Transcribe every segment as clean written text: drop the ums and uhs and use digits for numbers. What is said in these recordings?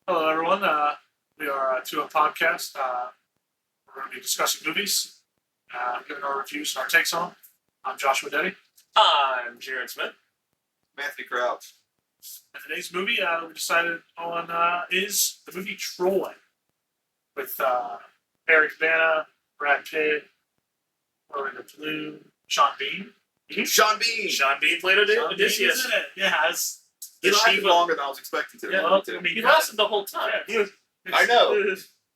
Hello, everyone. We are to a podcast. We're going to be discussing movies, giving our reviews and our takes on them. I'm Joshua Deddy. I'm Jared Smith. Matthew Crouch. And today's movie we decided on is the movie Troy with Eric Bana, Brad Pitt, Orlando Bloom, Sean Bean. Sean Bean. Sean Bean played Odysseus. Isn't it? Yeah, He lasted longer than I was expecting to. Yeah, well, I mean, he lasted the whole time. Yeah, I know.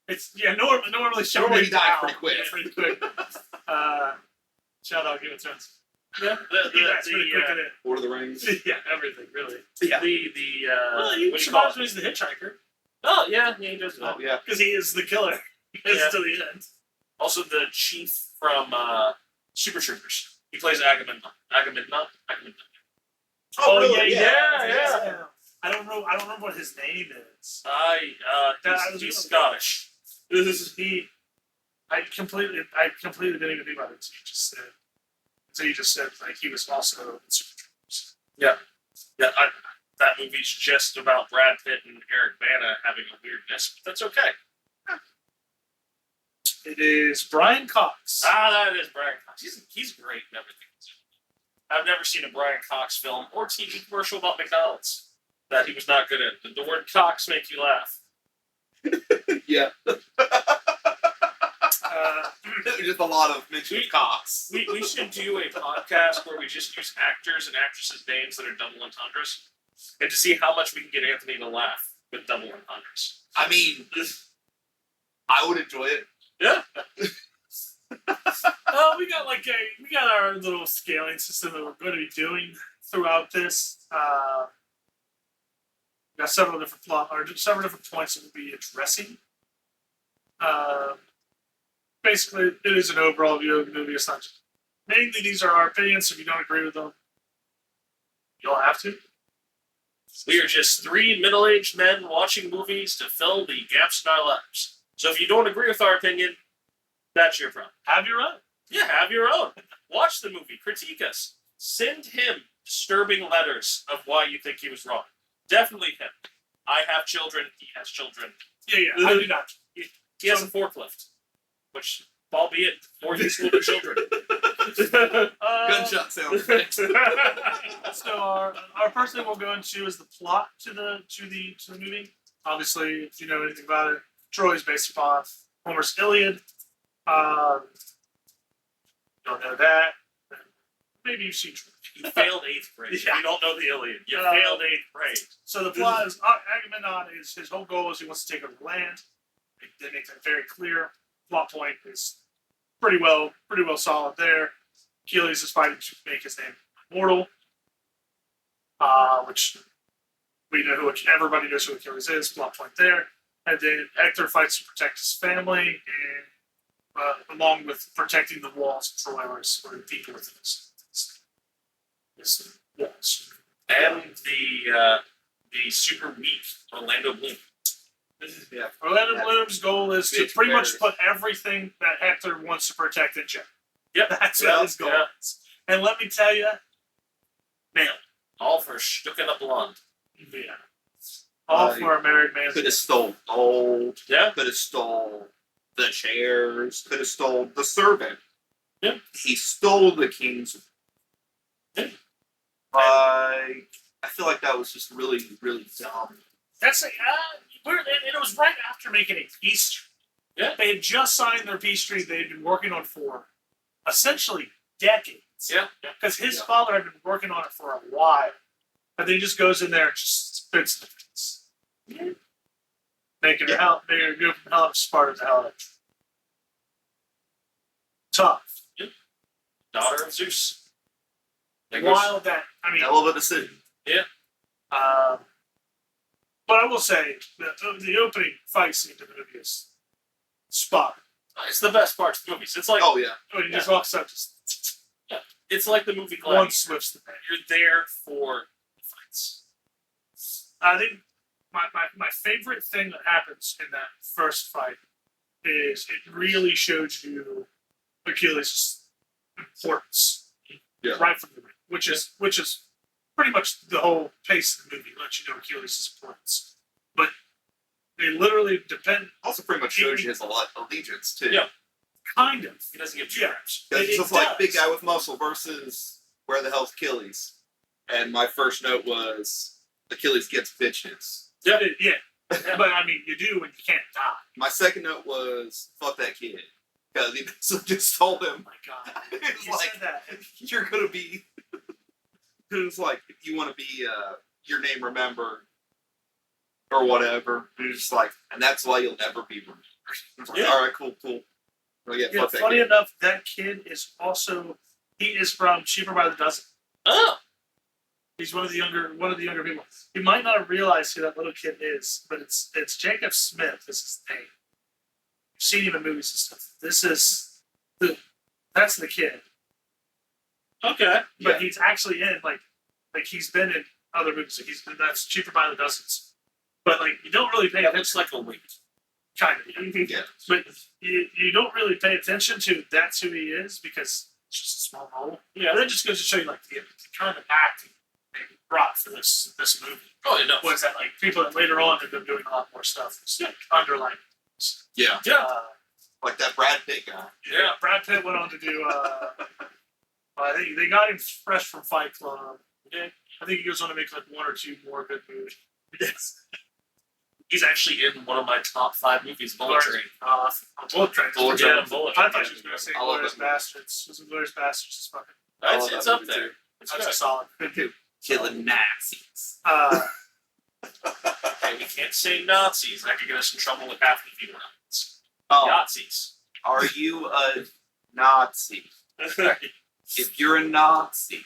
It's normally Sean Normally Bean he died pretty quick. Yeah, pretty quick. Shout out Game of Thrones. Yeah, That's pretty quick in it. Lord of the Rings. Yeah, everything really. Yeah. Well, he what do you call survives it? when he's the hitchhiker Oh yeah, he does that. Oh yeah. because he is the killer. Yeah. To the end. Also, the chief from Super Troopers. He plays Agamemnon. Agamemnon. Oh, really? Yeah. I don't know. I don't remember what his name is. He's Scottish. I completely didn't even think about it. So he just said like he was also in Super Troopers. Yeah, that movie's just about Brad Pitt and Eric Bana having a weirdness, but that's okay. It is Brian Cox. That is Brian Cox. He's great in everything. I've never seen a Brian Cox film or TV commercial about McDonald's that he was not good at. The word Cox makes you laugh. Yeah. Just a lot of mention of Cox. We should do a podcast where we just use actors and actresses' names that are double entendres, and to see how much we can get Anthony to laugh with double entendres. I mean, I would enjoy it. Yeah. We got our little scaling system that we're going to be doing throughout this. We got several different points that we'll be addressing. Basically, it is an overall view of the movie. It's not just, mainly these are our opinions. So if you don't agree with them, you don't have to. We are just three middle-aged men watching movies to fill the gaps in our lives. So if you don't agree with our opinion, that's your problem. Have your own. Yeah, have your own. Watch the movie. Critique us. Send him disturbing letters of why you think he was wrong. Definitely him. I have children. He has children. Yeah. I do not. He has a forklift, which, albeit, more useful to children. Gunshot sound effects. So our first thing we'll go into is the plot to the movie. Obviously, if you know anything about it, Troy is based upon Homer's Iliad. Don't know that. Maybe you've seen Troy. You failed 8th grade. Yeah. You don't know the Iliad. You failed 8th grade. So the plot is Agamemnon is his whole goal is he wants to take over the land. They make that very clear. Plot point is pretty well solid there. Achilles is fighting to make his name immortal, which we know who everybody knows who Achilles is. Plot point there, and then Hector fights to protect his family, and along with protecting the walls of Troy, or deeper within his walls, And the super weak Orlando Bloom. Yeah. Orlando Bloom's goal is to pretty much bears. put everything that Hector wants to protect in check. Yep. That's what his goal is. And let me tell you, nailed it. All for sticking a blonde. Yeah. All for a married man. Could have stole gold. Yeah. Could have stole the chairs. Could have stole the servant. Yeah. He stole the king's. Yeah. I feel like that was just really, really dumb. That's like, and it was right after making a peace treaty. Yeah. They had just signed their peace treaty they had been working on for essentially decades. Yeah. Because his father had been working on it for a while. And then he just goes in there and just spits the things. Yeah. Making go from hell of Sparta to hell of tough. Daughter of Zeus. While that, I mean, Hell of a decision. but I will say the opening fight scene to the movie is spot. It's the best parts of the movies. It's like Oh yeah. When he just walks up, just it's like the movie Gladiator. one swifts the man. You're there for the fights. I think my favorite thing that happens in that first fight is it really shows you Achilles' importance right from the ring, which is pretty much the whole pace of the movie lets you know Achilles' importance. But really depend. Also, pretty much shows you his allegiance too. Yeah. Kind of. He doesn't give two Yeah. craps. It's It just like does. big guy with muscle versus where the hell's Achilles? And my first note was Achilles gets bitches. Yeah. But I mean, you do when you can't die. My second note was fuck that kid. Because he basically just told him, Oh my God. it's You like, said that. you're going to be, it's like, if you want to be your name remembered or whatever, you're just like, and that's why you'll never be remembered. It's like, Yeah. all right, cool. Well, yeah, Yeah, fuck that funny kid. enough, that kid is also he is from Cheaper by the Dozen. Oh, He's one of the younger people. You might not have realized who that little kid is, but it's Jacob Smith. This is his name. You've seen him in movies and stuff. That's the kid. okay. But Yeah. he's actually in like he's been in other movies. Like that's Cheaper by the Dozens. But like you don't really pay That attention. looks like a wink. Kind of. Yeah. But you don't really pay attention to that's who he is because it's just a small role. Yeah. And that just goes to show you like the kind of acting they brought for this movie. Oh, no. Was that like people that later on ended up doing a lot more stuff, just like underlying. Yeah. Yeah. Like that Brad Pitt guy. Yeah. Brad Pitt went on to do. I think they got him fresh from Fight Club. Yeah. I think he goes on to make like one or two more good movies. Yes. He's actually in one of my top 5 movies, Bullet Train. Bullet Train. Bullet Train. Yeah, Bullet Train. I thought she was going to say I love Glorious that movie. Bastards. Was it Glorious Bastards? It's fucking. It's, love it's that up movie, there. too. It's That's good. a solid. Good too. Killing Nazis. Hey, we can't say Nazis. That could get us in trouble with half the people. Oh, Nazis. are you a Nazi? If you're a Nazi,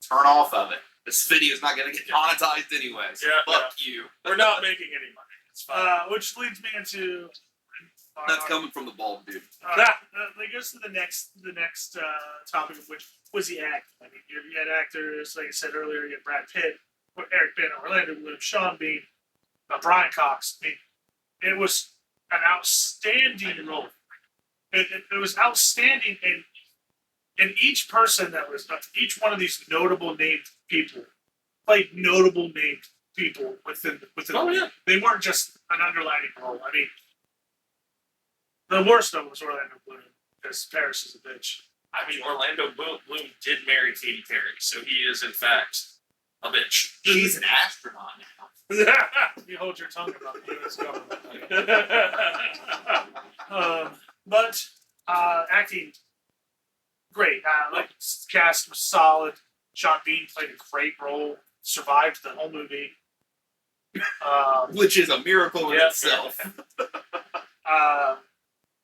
turn off of it. This video's not going to get monetized anyways. Yeah, Fuck you. We're not making any money. It's fine. Which leads me into. That's coming from the bald dude. That goes to the next topic of which was the act. I mean, you had actors, like I said earlier, you had Brad Pitt, Eric Bana, Orlando Bloom, Sean Bean, Brian Cox. I mean, it was an outstanding role. It was outstanding, and each person that was each one of these notable named people played notable named people within. Oh, yeah. They weren't just an underlining role. I mean. The worst of them was Orlando Bloom, because Paris is a bitch. I mean, Orlando Bloom did marry Katy Perry, so he is, in fact, a bitch. He's an astronaut now. You hold your tongue about the U.S. government. But acting, great. Like cast was solid. Sean Bean played a great role. Survived the whole movie. Which is a miracle in Yeah. itself.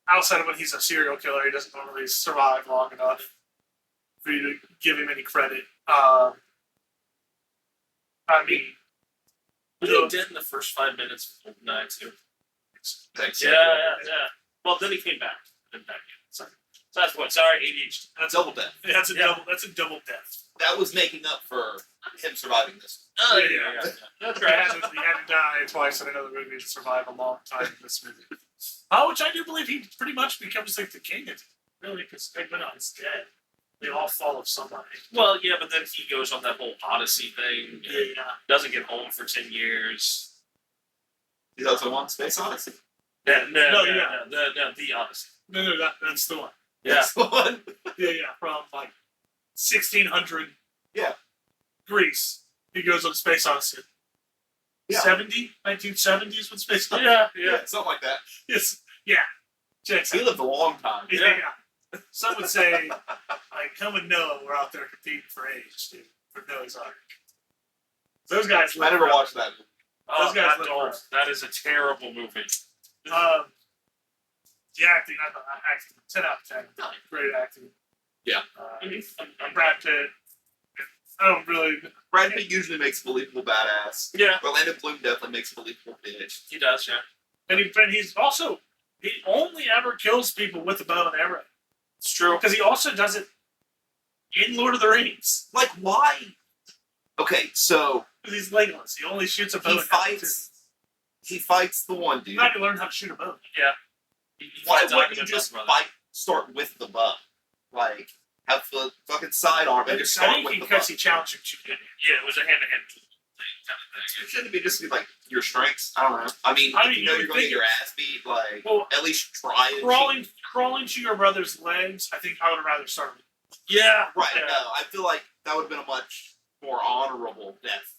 Outside of when he's a serial killer, he doesn't normally survive long enough for you to give him any credit. I mean, Was he dead in the first 5 minutes of Goldeneye, too? Thanks. Yeah. Well, then he came back. Then back in. So that's what. Sorry, ADHD. That's double death. that's a Yeah. double. That's a double death. That was making up for him surviving this. Oh, Yeah. That's He right. had to die twice in another movie to survive a long time in this movie. Which I do believe he pretty much becomes like the king of it. Really, because Eggmanon's dead. They all follow somebody. Well, yeah, but then he goes on that whole Odyssey thing. Yeah. Doesn't get home for 10 years. 2001 Space Odyssey. No, yeah. The Odyssey. No, that's the one. Yeah. That's the one. Yeah, from like 1600. Yeah. Greece. He goes on Space Odyssey. Yeah. 1970s with Space Odyssey. Yeah. Something like that. Yes. Yeah. Checks He out. lived a long time. Yeah. Some would say, like, him and Noah were out there competing for age, dude, for Noah's Ark. Those guys. I never watched that. Oh, Those guys that look don't. rough. That is a terrible movie. The acting, I thought, 10 out of 10. Great acting. Yeah. Brad Pitt. I don't really. Brad Pitt usually makes a believable badass. Yeah, Orlando Bloom definitely makes a believable bitch. he does. Yeah, And he's also. He only ever kills people with a bow and arrow. it's true. Because he also does it in Lord of the Rings. Like, why? Okay, so Because he's Legolas. He only shoots a bow he and arrow. fights the one dude. He's not going to learn how to shoot a bow. He Why finds out wouldn't he you does just brother. start with the bow? Like, have the fucking sidearm and just I start think with the bow. because he challenged him to Yeah, it was a hand-to-hand. kind of thing. It shouldn't be just like your strengths. I don't know. I mean, if you know you you're would going to think get your ass beat, like Well, at least try it. crawling to your brother's legs. I think I would rather start with. Yeah, Right. Yeah. No, I feel like that would have been a much more honorable death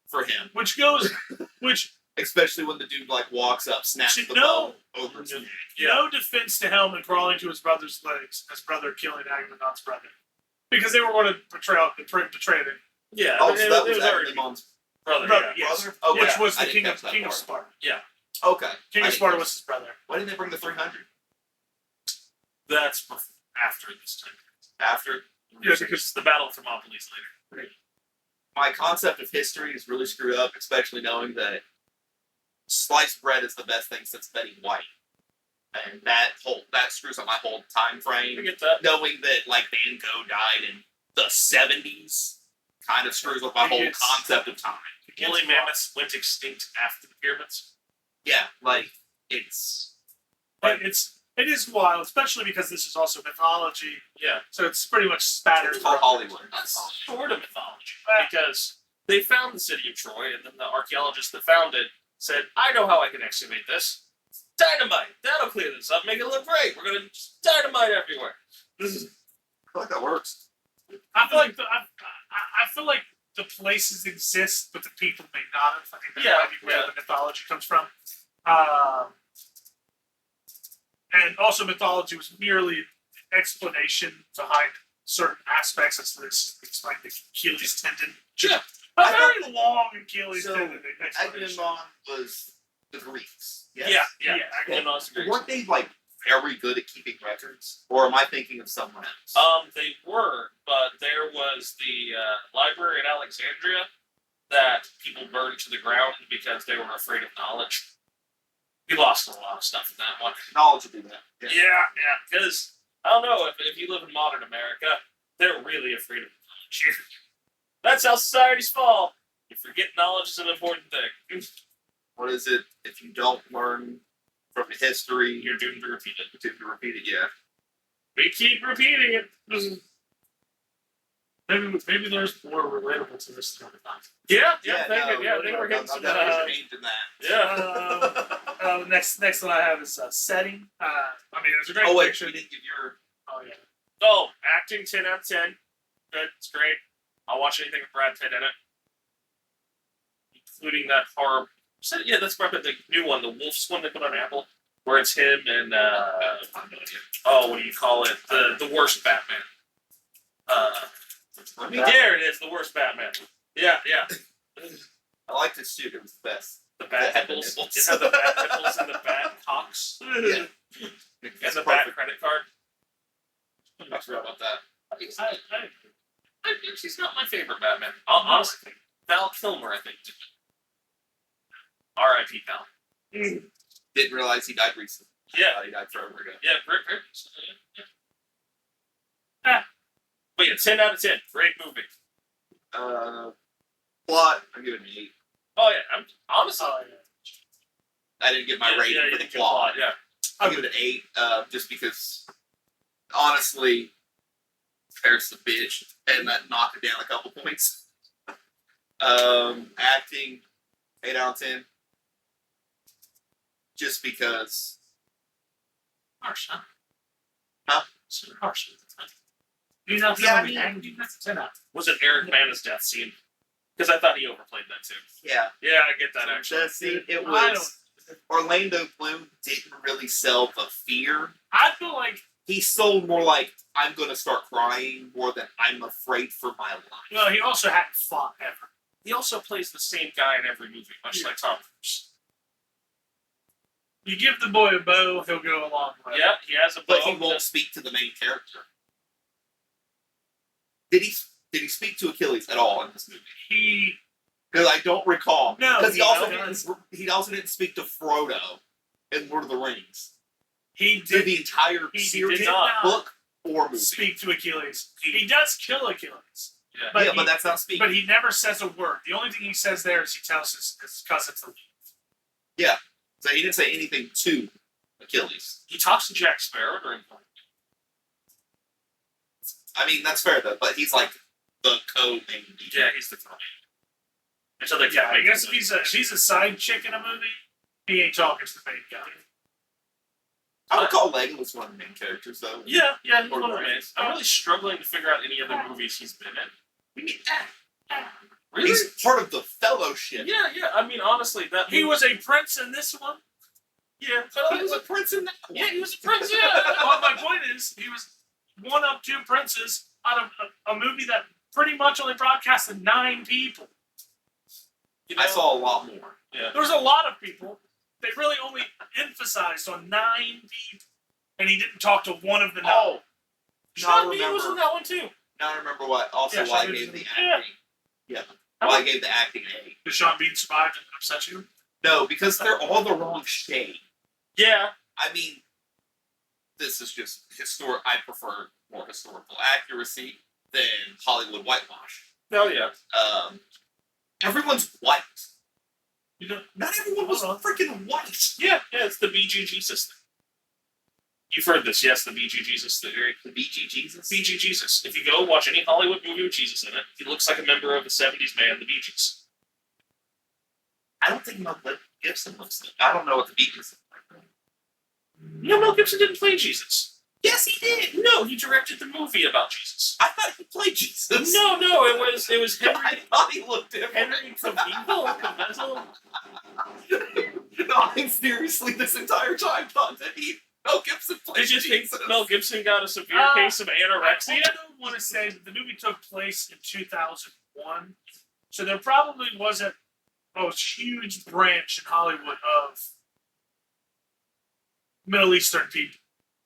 for him. Which Especially when the dude like walks up, snaps the No. bow over his head. no defense to Helmet crawling to his brother's legs, his brother killing Agamemnon's brother, because they were going to betray him. yeah. Oh, it, so that it was already Agamemnon's brother. Brother, Yeah. yes. brother? Okay. Which was I the didn't king catch that of part. Sparta. Okay. King I of didn't Sparta catch was his brother. Why didn't they bring the 300 That's after this time. after? Yeah, Because the Battle of Thermopylae is later. My concept of history is really screwed up, especially knowing that sliced bread is the best thing since Betty White, and that screws up my whole time I frame. get that. Knowing that like Van Gogh died in the 70s kind of screws with my whole It's- concept of time. Woolly mammoths went extinct after the pyramids. Yeah, like it's It is wild, especially because this is also mythology, Yeah. so it's pretty much spattered. for Hollywood. That's sort of mythology. Because they found the city of Troy, and then the archaeologist that found it said, I know how I can excavate this. Dynamite! That'll clear this up, make it look great. We're going to just dynamite everywhere. I feel like that works. I feel like the places exist, but the people may not have. I think that might be where the mythology comes from. And also, mythology was merely explanation behind certain aspects. As this explained the Achilles tendon. Yeah. A very long Achilles So, tendon explanation. Agamemnon was the Greeks. Yes? Yeah. Yeah. Agamemnon's Greeks. Weren't they like very good at keeping records, or am I thinking of someone else? They were, but there was the library in Alexandria that people burned to the ground because they were afraid of knowledge. We lost a lot of stuff in that one. Knowledge will do that. Yeah, because, I don't know, if you live in modern America, they're really afraid of knowledge. That's how societies fall. You forget knowledge is an important thing. What is it? If you don't learn from history, You're doomed to repeat it. you're doomed to repeat it. Yeah. We keep repeating it. Maybe there's more relatable to this than I thought. They were getting some. changing that. Yeah. Next one I have is setting. I mean, it's a great Oh wait, picture. we didn't give your. Oh yeah. Oh, acting 10 out of 10. Good, it's great. I'll watch anything with Brad Pitt in it, including that horror. Yeah, that's Brad Pitt, the new one, the Wolf's one they put on Apple, where it's him and what do you call it? The worst Batman. There it is, the worst Batman. Yeah. I liked it too. It was the best. The bat nipples. It had the bat nipples and the bat cocks. Yeah. And the bat credit card. I forgot about that. She's not my favorite Batman. Honestly, Val Kilmer, I think. R.I.P. Val. Didn't realize he died recently. Yeah. He died forever ago. Yeah, great. But yeah, 10 out of 10. Great movie. Plot, I give it an 8. Oh yeah, I'm honestly. Oh yeah. I didn't get my rating you for the did good plot. Yeah. I'll give it an 8, just because, honestly, Paris the bitch, and that knocked it down a couple points. Acting, 8 out of 10. Just because. Harsh, huh? Huh? So harsh. You know, Yeah, I mean- you that's 10 out. Was it Eric Bana's death scene? Because I thought he overplayed that too. Yeah, Yeah, I get that actually. that scene, it I was. Orlando Bloom didn't really sell the fear. I feel like He sold more like, I'm going to start crying more than I'm afraid for my life. he also hadn't fought ever. He also plays the same guy in every movie, much like Tom Cruise. You give the boy a bow, he'll go a long way. Yeah, he has a bow. But he won't speak to the main character. Did he speak to Achilles at all in this movie? He Because I don't recall. No, because he he also didn't speak to Frodo in Lord of the Rings. he Through did the entire he series, did not book or movie. speak to Achilles. He does kill Achilles, Yeah. but yeah, he- but that's not speaking. but he never says a word. The only thing he says there is he tells his cousin to leave. So he didn't say anything to Achilles. He talks to Jack Sparrow during the I mean, that's fair though. But he's like the co-main. Yeah, he's the until they Yeah, kept I making guess it. if he's a side chick in a movie, he ain't talking to the main guy. I would call Legolas one of the main characters, though. Yeah, he's Or one of the Ryan. main. I'm really struggling to figure out any other movies he's been in. Really? He's part of the Fellowship. Yeah. I mean, honestly, that He was a prince in this one. Yeah, He was a prince in that one. yeah, he was a prince. Yeah. Well, my point is, he was one of two princes out of a movie that pretty much only broadcasted 9 people. You know? I saw a lot more. Yeah. There was a lot of people. They really only emphasized on 9 people, and he didn't talk to one of the 9. Oh, Sean Bean was in that one too. now I remember what. Also, Yeah, why I Sean Bean gave was the in- acting. Yeah. Why I gave the acting an A. Did Sean Bean survive and upset you? No, because they're all the wrong shade. Yeah. I mean, this is just historic. I prefer more historical accuracy than Hollywood whitewash. Hell yeah. Everyone's white. You know, Not everyone was freaking white. Yeah, it's the BG system. You've heard this, yes, the BG Jesus theory. The BG Jesus. BG Jesus. If you go watch any Hollywood movie with Jesus in it, he looks like a member of the 70s band, the Bee Gees. I don't think Mel Gibson looks like. I don't know what the Bee Gees look like. You know, Mel Gibson didn't play Jesus. Yes, he did. No, he directed the movie about Jesus. I thought he played Jesus. No, it was I Henry thought he looked different. Henry Cavill. No, I seriously this entire time thought that Mel Gibson played Did you think Jesus. Mel Gibson got a severe case of anorexia? I want to say that the movie took place in 2001, so there probably wasn't a huge branch in Hollywood of Middle Eastern people.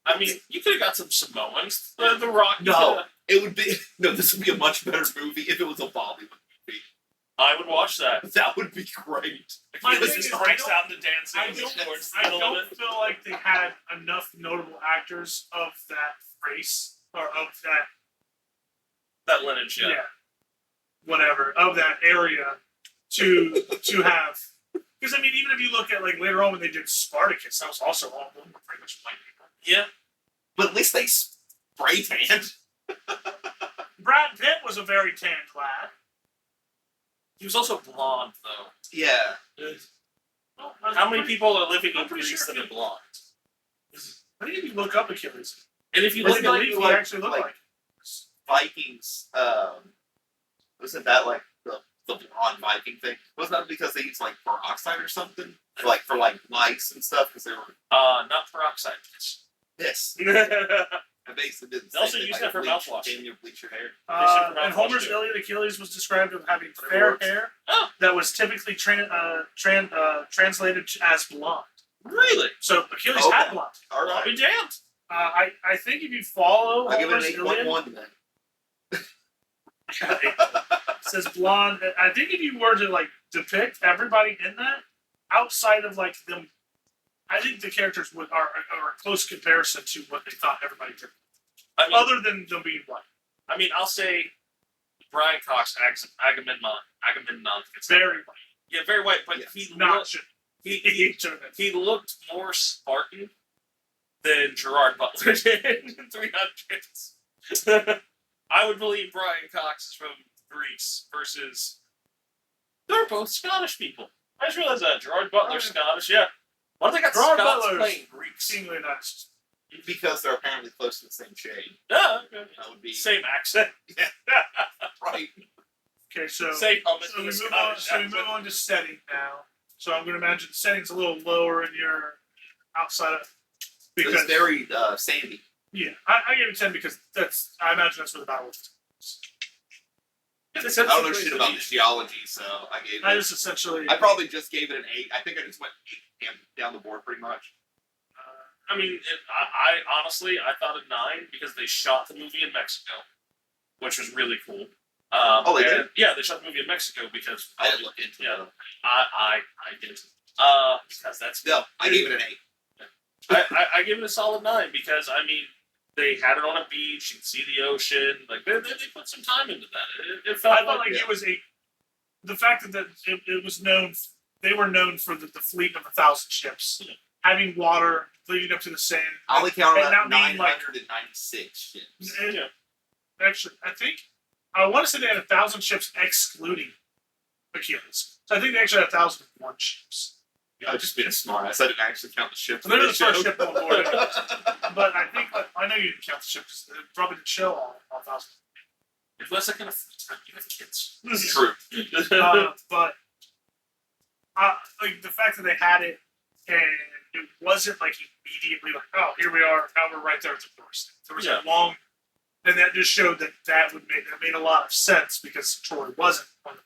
I mean, you could have got some Samoans. The Rock. you No. coulda- It would be This would be a much better movie if it was a Bollywood movie. I would watch that. That would be great. My He thing just is, breaks I out into dancing. I towards the I middle of don't it. feel like they had enough notable actors of that race or of that That lineage, yeah. whatever of that area to have. Because I mean, even if you look at like later on when they did Spartacus, that was also all of them were pretty much white people. Yeah. But at least they spray tanned. Brad Pitt was a very tanned lad. He was also blonde, though. Yeah. Well, How many people are living I'm in pretty Greece sure that are blonde? I think if you look up Achilles, And if you I look believe at he like- actually looked like- like. Vikings, wasn't that like the blonde Viking thing? Wasn't that because they used like peroxide or something? Like for like lice and stuff? Because they were not peroxide. this. yeah, I basically didn't They also say use like that for bleach, mouthwash. Can you bleach your hair? And Homer's Iliad Achilles was described as having But it fair works. hair Oh. that was typically translated as blonde. really? So Achilles Okay. had blonde. All I'll right. be damned. I think if you follow I'll give it Homer's an Iliad, 8.1 then. it says blonde. I think if you were to like depict everybody in that, outside of like them, I think the characters are a close comparison to what they thought everybody did. I mean, Other than them being white. I'll say Brian Cox, Agamemnon. It's Very white. yeah, very white, but Yeah. he Not looked, shit. he looked more Spartan than Gerard Butler did in 300. I would believe Brian Cox is from Greece versus they're both Scottish people. I just realized that Gerard Butler's Scottish. Yeah, why do they got Gerard Scots Butler's playing Greeks? Seemingly nice. Because they're apparently close to the same shade. Yeah, okay. That would be Same accent, right. Okay, so same helmet. So we with a move on. Scottish So we accent. move on to setting now. So I'm going to imagine the setting's a little lower in your outside of because It's very sandy. yeah, I give it 10 because I imagine that's where the battle was. Yeah, they I said don't know someplace shit to about be. the geology, so I gave I it. just essentially. I probably just gave it an 8. I think I just went 8 down the board pretty much. I mean, I honestly I thought a 9 because they shot the movie in Mexico, which was really cool. Oh, they did? Yeah, they shot the movie in Mexico because I didn't look into yeah, it. I did. Because that's No, I gave it an 8. I give it a solid 9 because I mean they had it on a beach, you can see the ocean, like they put some time into that. It felt I felt like yeah. it was the fact that it was known. They were known for the fleet of 1,000 ships, having water leading up to the sand. I only counted And out not being like 996 ships. and actually, I think I want to say they had 1,000 ships excluding Achilles. So I think they actually had 1,001 ships. I've just been smart. I didn't actually count the ships. They're the first ship on board. But I think I know you didn't count the ships. They probably didn't show all 1,000. If that's that kind of time, you have kids. True. But like the fact that they had it and it wasn't like immediately like, oh, here we are, now we're right there at the doorstep. There was a long, and that just showed that made a lot of sense because Troy wasn't on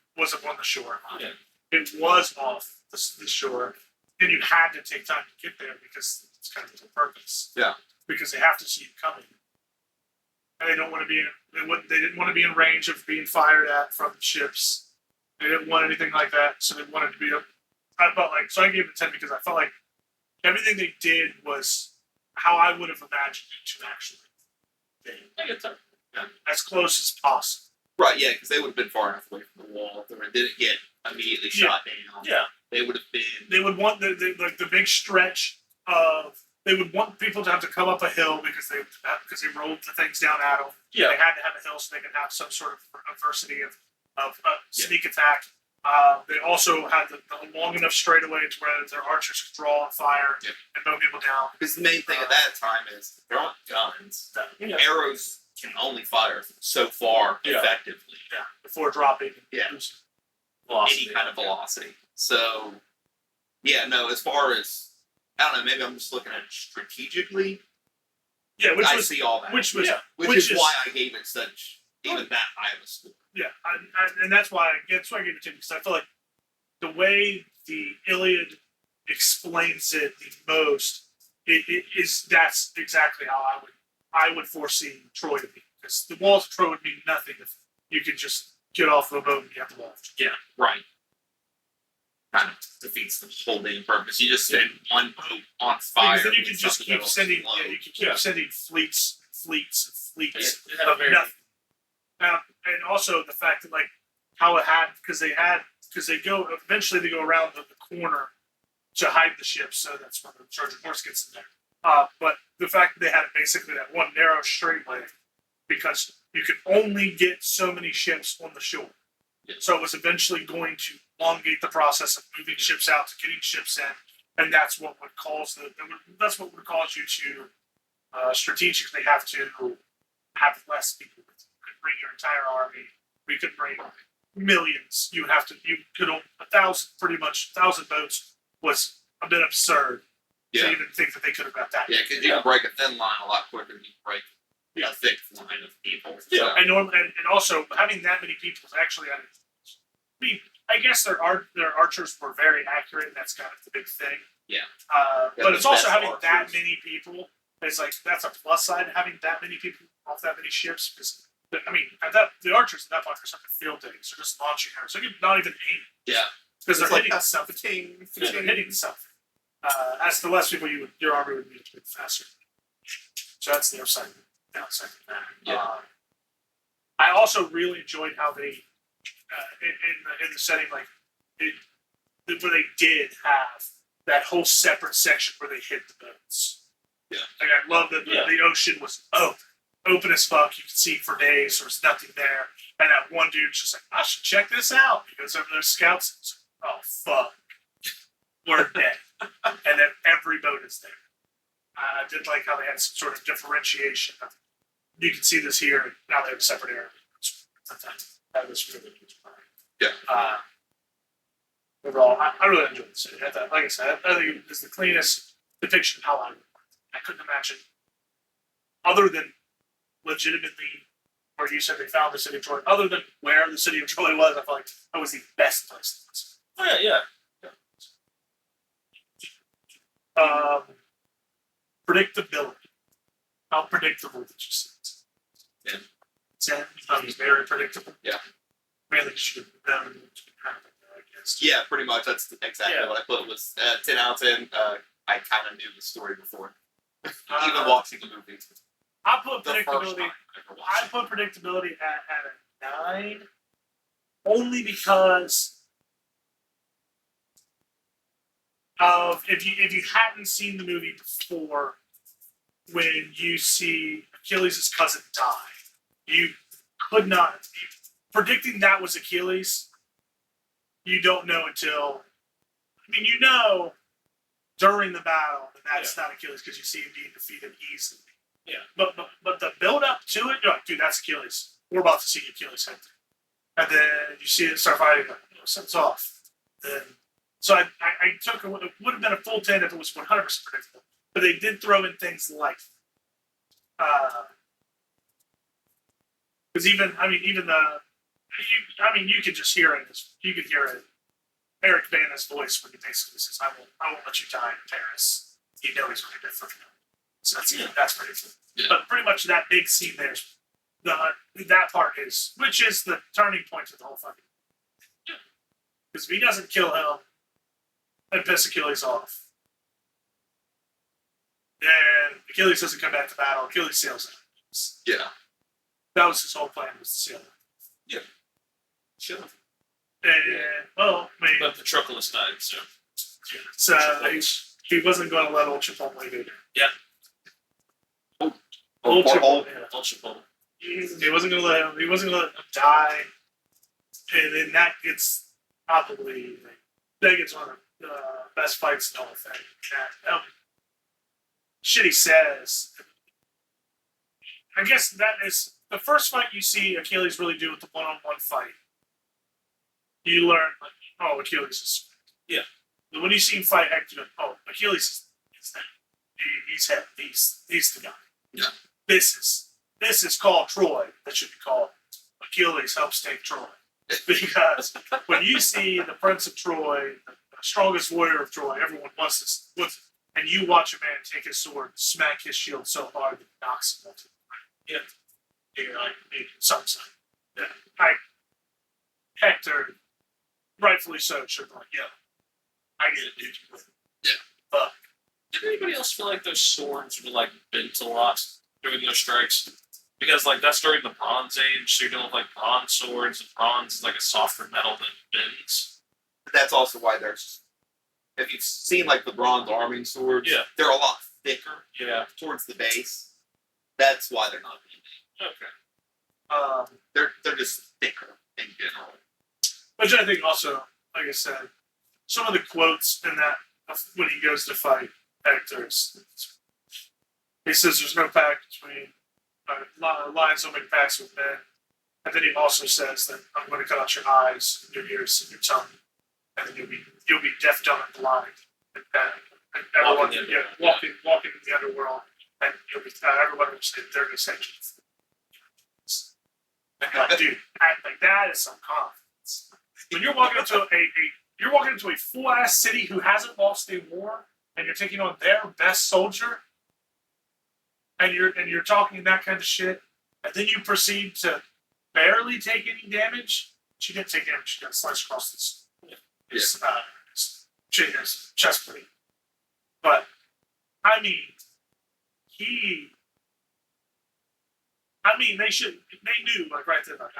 the shore. Yeah. It was off the shore, and you had to take time to get there because it's kind of the purpose. Yeah. Because they have to see you coming, and they don't want to be. They didn't want to be in range of being fired at from the ships. They didn't want anything like that, so they wanted to be. I felt like so. I gave it 10 because I felt like everything they did was how I would have imagined it to actually be. I get that. As close as possible. Right, yeah, because they would have been far enough away from the wall if they didn't get immediately shot down. Yeah. They would have been. They would want the big stretch of. They would want people to have to come up a hill because they rolled the things down at them. Yeah. They had to have a hill so they could have some sort of adversity of sneak attack. They also had the long enough straightaway to where their archers could draw and fire and mow people down. Because the main thing at that time is there aren't guns. Arrows can only fire so far effectively. Yeah. Before dropping. Yeah. Velocity. Any kind of velocity. So, yeah, no, as far as, I don't know, maybe I'm just looking at it strategically. Yeah, I see all that. Which was which is why I gave it such, even that high of a score. Yeah, and that's why I gave it to you, because I feel like the way the Iliad explains it the most, that's exactly how I would foresee Troy to be. Because the walls of Troy would mean nothing if you could just get off of a boat and you have the walls. Yeah, right. Kind of defeats the whole damn purpose. You just send one boat on fire. Because then you can just keep sending. Yeah, you can keep sending fleets of nothing. And also the fact that how it had because they go around the corner to hide the ship, so that's when the Trojan horse gets in there. But the fact that they had basically that one narrow straightway because you could only get so many ships on the shore. Yeah. So it was eventually going to elongate the process of moving ships out to getting ships in, and that's what would cause you to strategically have to have less people. You could bring your entire army. We could bring millions. You could 1,000 boats was a bit absurd to even think that they could have got that. Yeah, because you can break a thin line a lot quicker than you break a thick line of people. Yeah, and also having that many people is actually. I guess their archers were very accurate, and that's kind of the big thing. Yeah. But it's also having archers. that many people is that's a plus side of having that many people off that many ships. Because the archers at that point are such a field day, so just launching arrows. So you're not even aiming. Yeah. Because they're hitting something. They're hitting something. As the less people your army would be a bit faster. So that's the upside. Downside of that. Yeah. I also really enjoyed how they in the setting where they did have that whole separate section where they hit the boats. Yeah. I love that the ocean was open as fuck. You could see for days. There was nothing there, and that one dude's just like, I should check this out. He goes over there, scouts. Oh fuck, we're dead, and then every boat is there. I did like how they had some sort of differentiation. You can see this here. Now they have a separate area. That was really good. Yeah. Overall, I really enjoyed the city. I thought, like I said, I think it was the cleanest depiction of how I couldn't imagine, other than legitimately where you said they found the city of Troy, other than where the city of Troy was, I felt like that was the best place to visit. Oh, yeah. Predictability. How predictable did you see it? Yeah. 10. It was very predictable. Yeah. Really should have known what was going to happen there, I guess. Yeah, pretty much. That's exactly what I put. Was 10 out of 10. I kind of knew the story before, even watching the movie. I put The first predictability. time I ever watched I put predictability at a 9, only because of if you hadn't seen the movie before, when you see Achilles' cousin die, you could not predicting that was Achilles. you don't know until, I mean, you know during the battle that that's not Achilles because you see him being defeated easily. Yeah. But the build up to it, you're like, dude, that's Achilles. We're about to see Achilles hit. And then you see it start fighting, like, it's off. Then, so I took it would have been a full 10 if it was 100% predictable. But they did throw in things like, because even you could just hear it. You could hear it. Eric Bana's voice when he basically says, I won't let you die in Paris. You know he's going to get fucking up. So that's pretty cool. Yeah. But pretty much that big scene there, that part is, which is the turning point of the whole fucking. Because if he doesn't kill him and piss Achilles off, then Achilles doesn't come back to battle. Achilles sails out. Yeah. That was his whole plan, was to sail out. Yeah. Sure. And, well, I mean, But Patroclus died, so. so he wasn't going to let old Chipotle do it. Yeah. Old Chipotle. Ultra. He wasn't going to let him. He wasn't going to let him die. And then that gets probably one of the best fights in the whole thing. Shit he says. I guess that is the first fight you see Achilles really do with the one-on-one fight. You learn, like, oh, Achilles is. Yeah. But when you see him fight Hector, oh, Achilles is that. He's him. He's the guy. Yeah. This is called Troy. That should be called Achilles helps take Troy. Because when you see the Prince of Troy, the strongest warrior of Troy, everyone wants this. And you watch a man take his sword, smack his shield so hard that it knocks him into the ground. Yeah. You're like, something. Yeah. Hector, rightfully so, should be like, yeah, I get it, dude. Yeah. Fuck. Did anybody else feel like those swords were like bent a lot during those strikes? Because like that's during the Bronze Age, so you're dealing with like bronze swords, and bronze is like a softer metal than bends. That's also why there's. If you've seen like the bronze arming swords, Yeah. they're a lot thicker. Yeah. Towards the base. That's why they're not bending. Okay. They're just thicker in general. Which I think also, like I said, some of the quotes in that when he goes to fight Hector, he says there's no pact between lions don't make pacts with men, and then he also says that I'm going to cut out your eyes, your ears, and your tongue, and then you'll be deaf, dumb, and blind, and everyone walking in the underworld, and you'll be everyone will say they're essential. Like, dude, like that is some confidence. When you're walking into a full ass city who hasn't lost a war, and you're taking on their best soldier, and you're talking that kind of shit, and then you proceed to barely take any damage. She didn't take damage. She got sliced across his chest plate. But I mean, they knew like right there, like,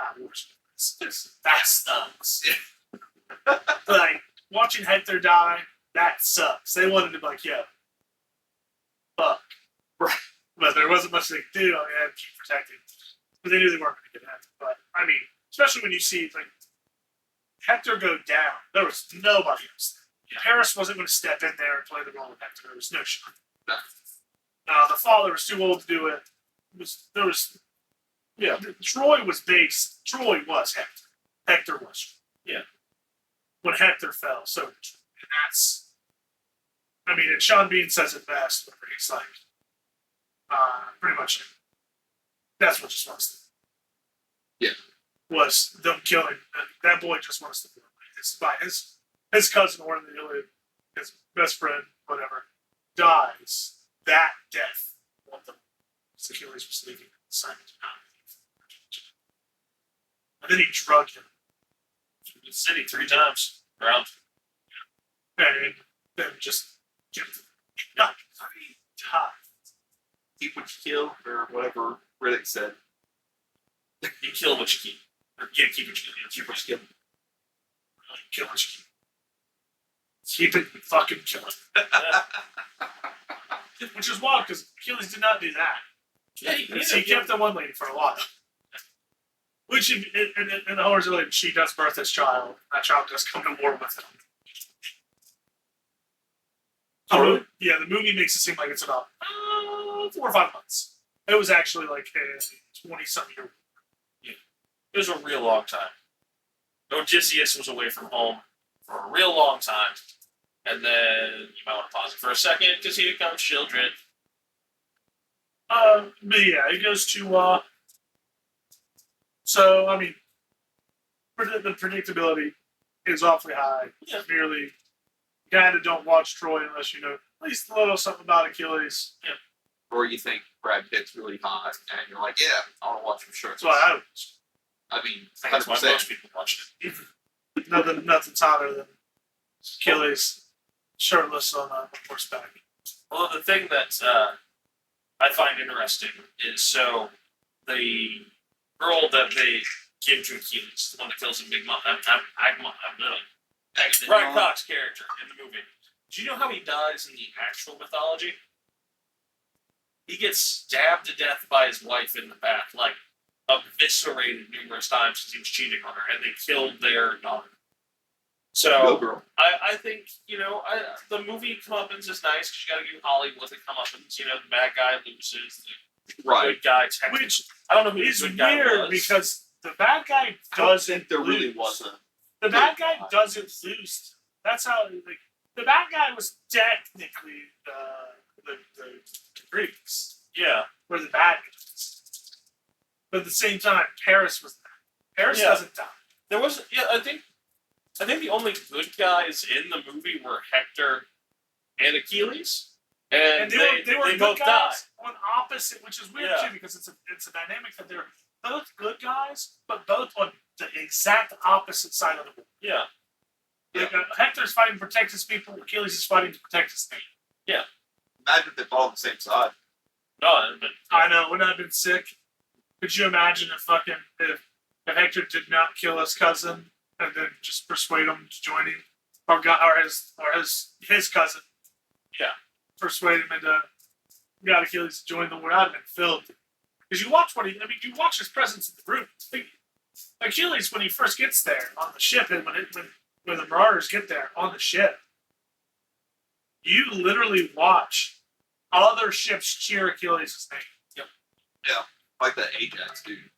that sucks. Like watching Hector die, that sucks. They wanted to be like, yo, fuck. Right. But there wasn't much they could do. I mean, they had to keep protecting. But they knew they weren't going to get Hector. But I mean, especially when you see like Hector go down, there was nobody else there. Yeah. Paris wasn't going to step in there and play the role of Hector. There was no shot. No. The father was too old to do it. Troy was based. Troy was Hector. Hector was. Yeah. When Hector fell, so and that's. I mean, and Sean Bean says it best, where he's like, pretty much. That's what just wants to. Yeah. Was them killing that boy just wants to. His cousin or his best friend, whatever, dies. That death. Achilles was leaving Simon. And then he drugged him. Through the city 3 times. Around. And then just kept him. Not tough. Keep what you kill, or whatever Riddick said. You kill what you keep. Or, yeah, keep what you kill. Keep what you kill. Kill what you keep. Keep it and fucking kill it. Which is wild, because Achilles did not do that. Yeah, He kept the one lady for a while. Which, in the horror related, she does birth this child. That child does come to war with him. Oh, really? Yeah, the movie makes it seem like it's about 4 or 5 months. It was actually like a 20-something year. It was a real long time. Odysseus was away from home for a real long time. And then you might want to pause it for a second because here comes children. But yeah, it goes to. So I mean, the predictability is awfully high. Yeah. Merely, kind of don't watch Troy unless you know at least a little something about Achilles. Yeah. Or you think Brad Pitt's really hot, and you're like, yeah, I want to watch him shirtless. That's why I mean, I think that's why 100%. most people watched it. nothing's hotter than Achilles shirtless on horseback. Well, the thing that I find interesting is so the girl that they give to Achilles, the one that kills him, Big Mom, Brian Cox character in the movie. Do you know how he dies in the actual mythology? He gets stabbed to death by his wife in the back, like eviscerated numerous times because he was cheating on her, and they killed their daughter. Go So girl. I think the movie comeuppance is nice because you got to give Hollywood the comeuppance. The bad guy loses, the Right. good guy technically. Which I don't know who is the good guy weird was. because the bad guy I don't doesn't think there really lose. was a. The bad guy doesn't lose. That's how the bad guy was technically the Greeks Yeah. were the bad guys, but at the same time, Paris was that. Paris Yeah. doesn't die. There was, I think the only good guys in the movie were Hector and Achilles, and they were good both guys died. on opposite, which is weird Yeah. too because it's a dynamic that they're both good guys, but both on the exact opposite side of the war. Yeah, Like, Hector's fighting to protect his people. Achilles is fighting to protect his name. Imagine if they fought on the same side. no, but I know. Wouldn't that have been sick? Could you imagine if Hector did not kill his cousin and then just persuade him to join him, or his cousin? Yeah. Persuade him into got Achilles to join the war. I'd have been filled. Because you watch you watch his presence in the room. Achilles, when he first gets there on the ship, and when the Marauders get there on the ship, you literally watch other ships cheer Achilles' name. Like that Ajax dude.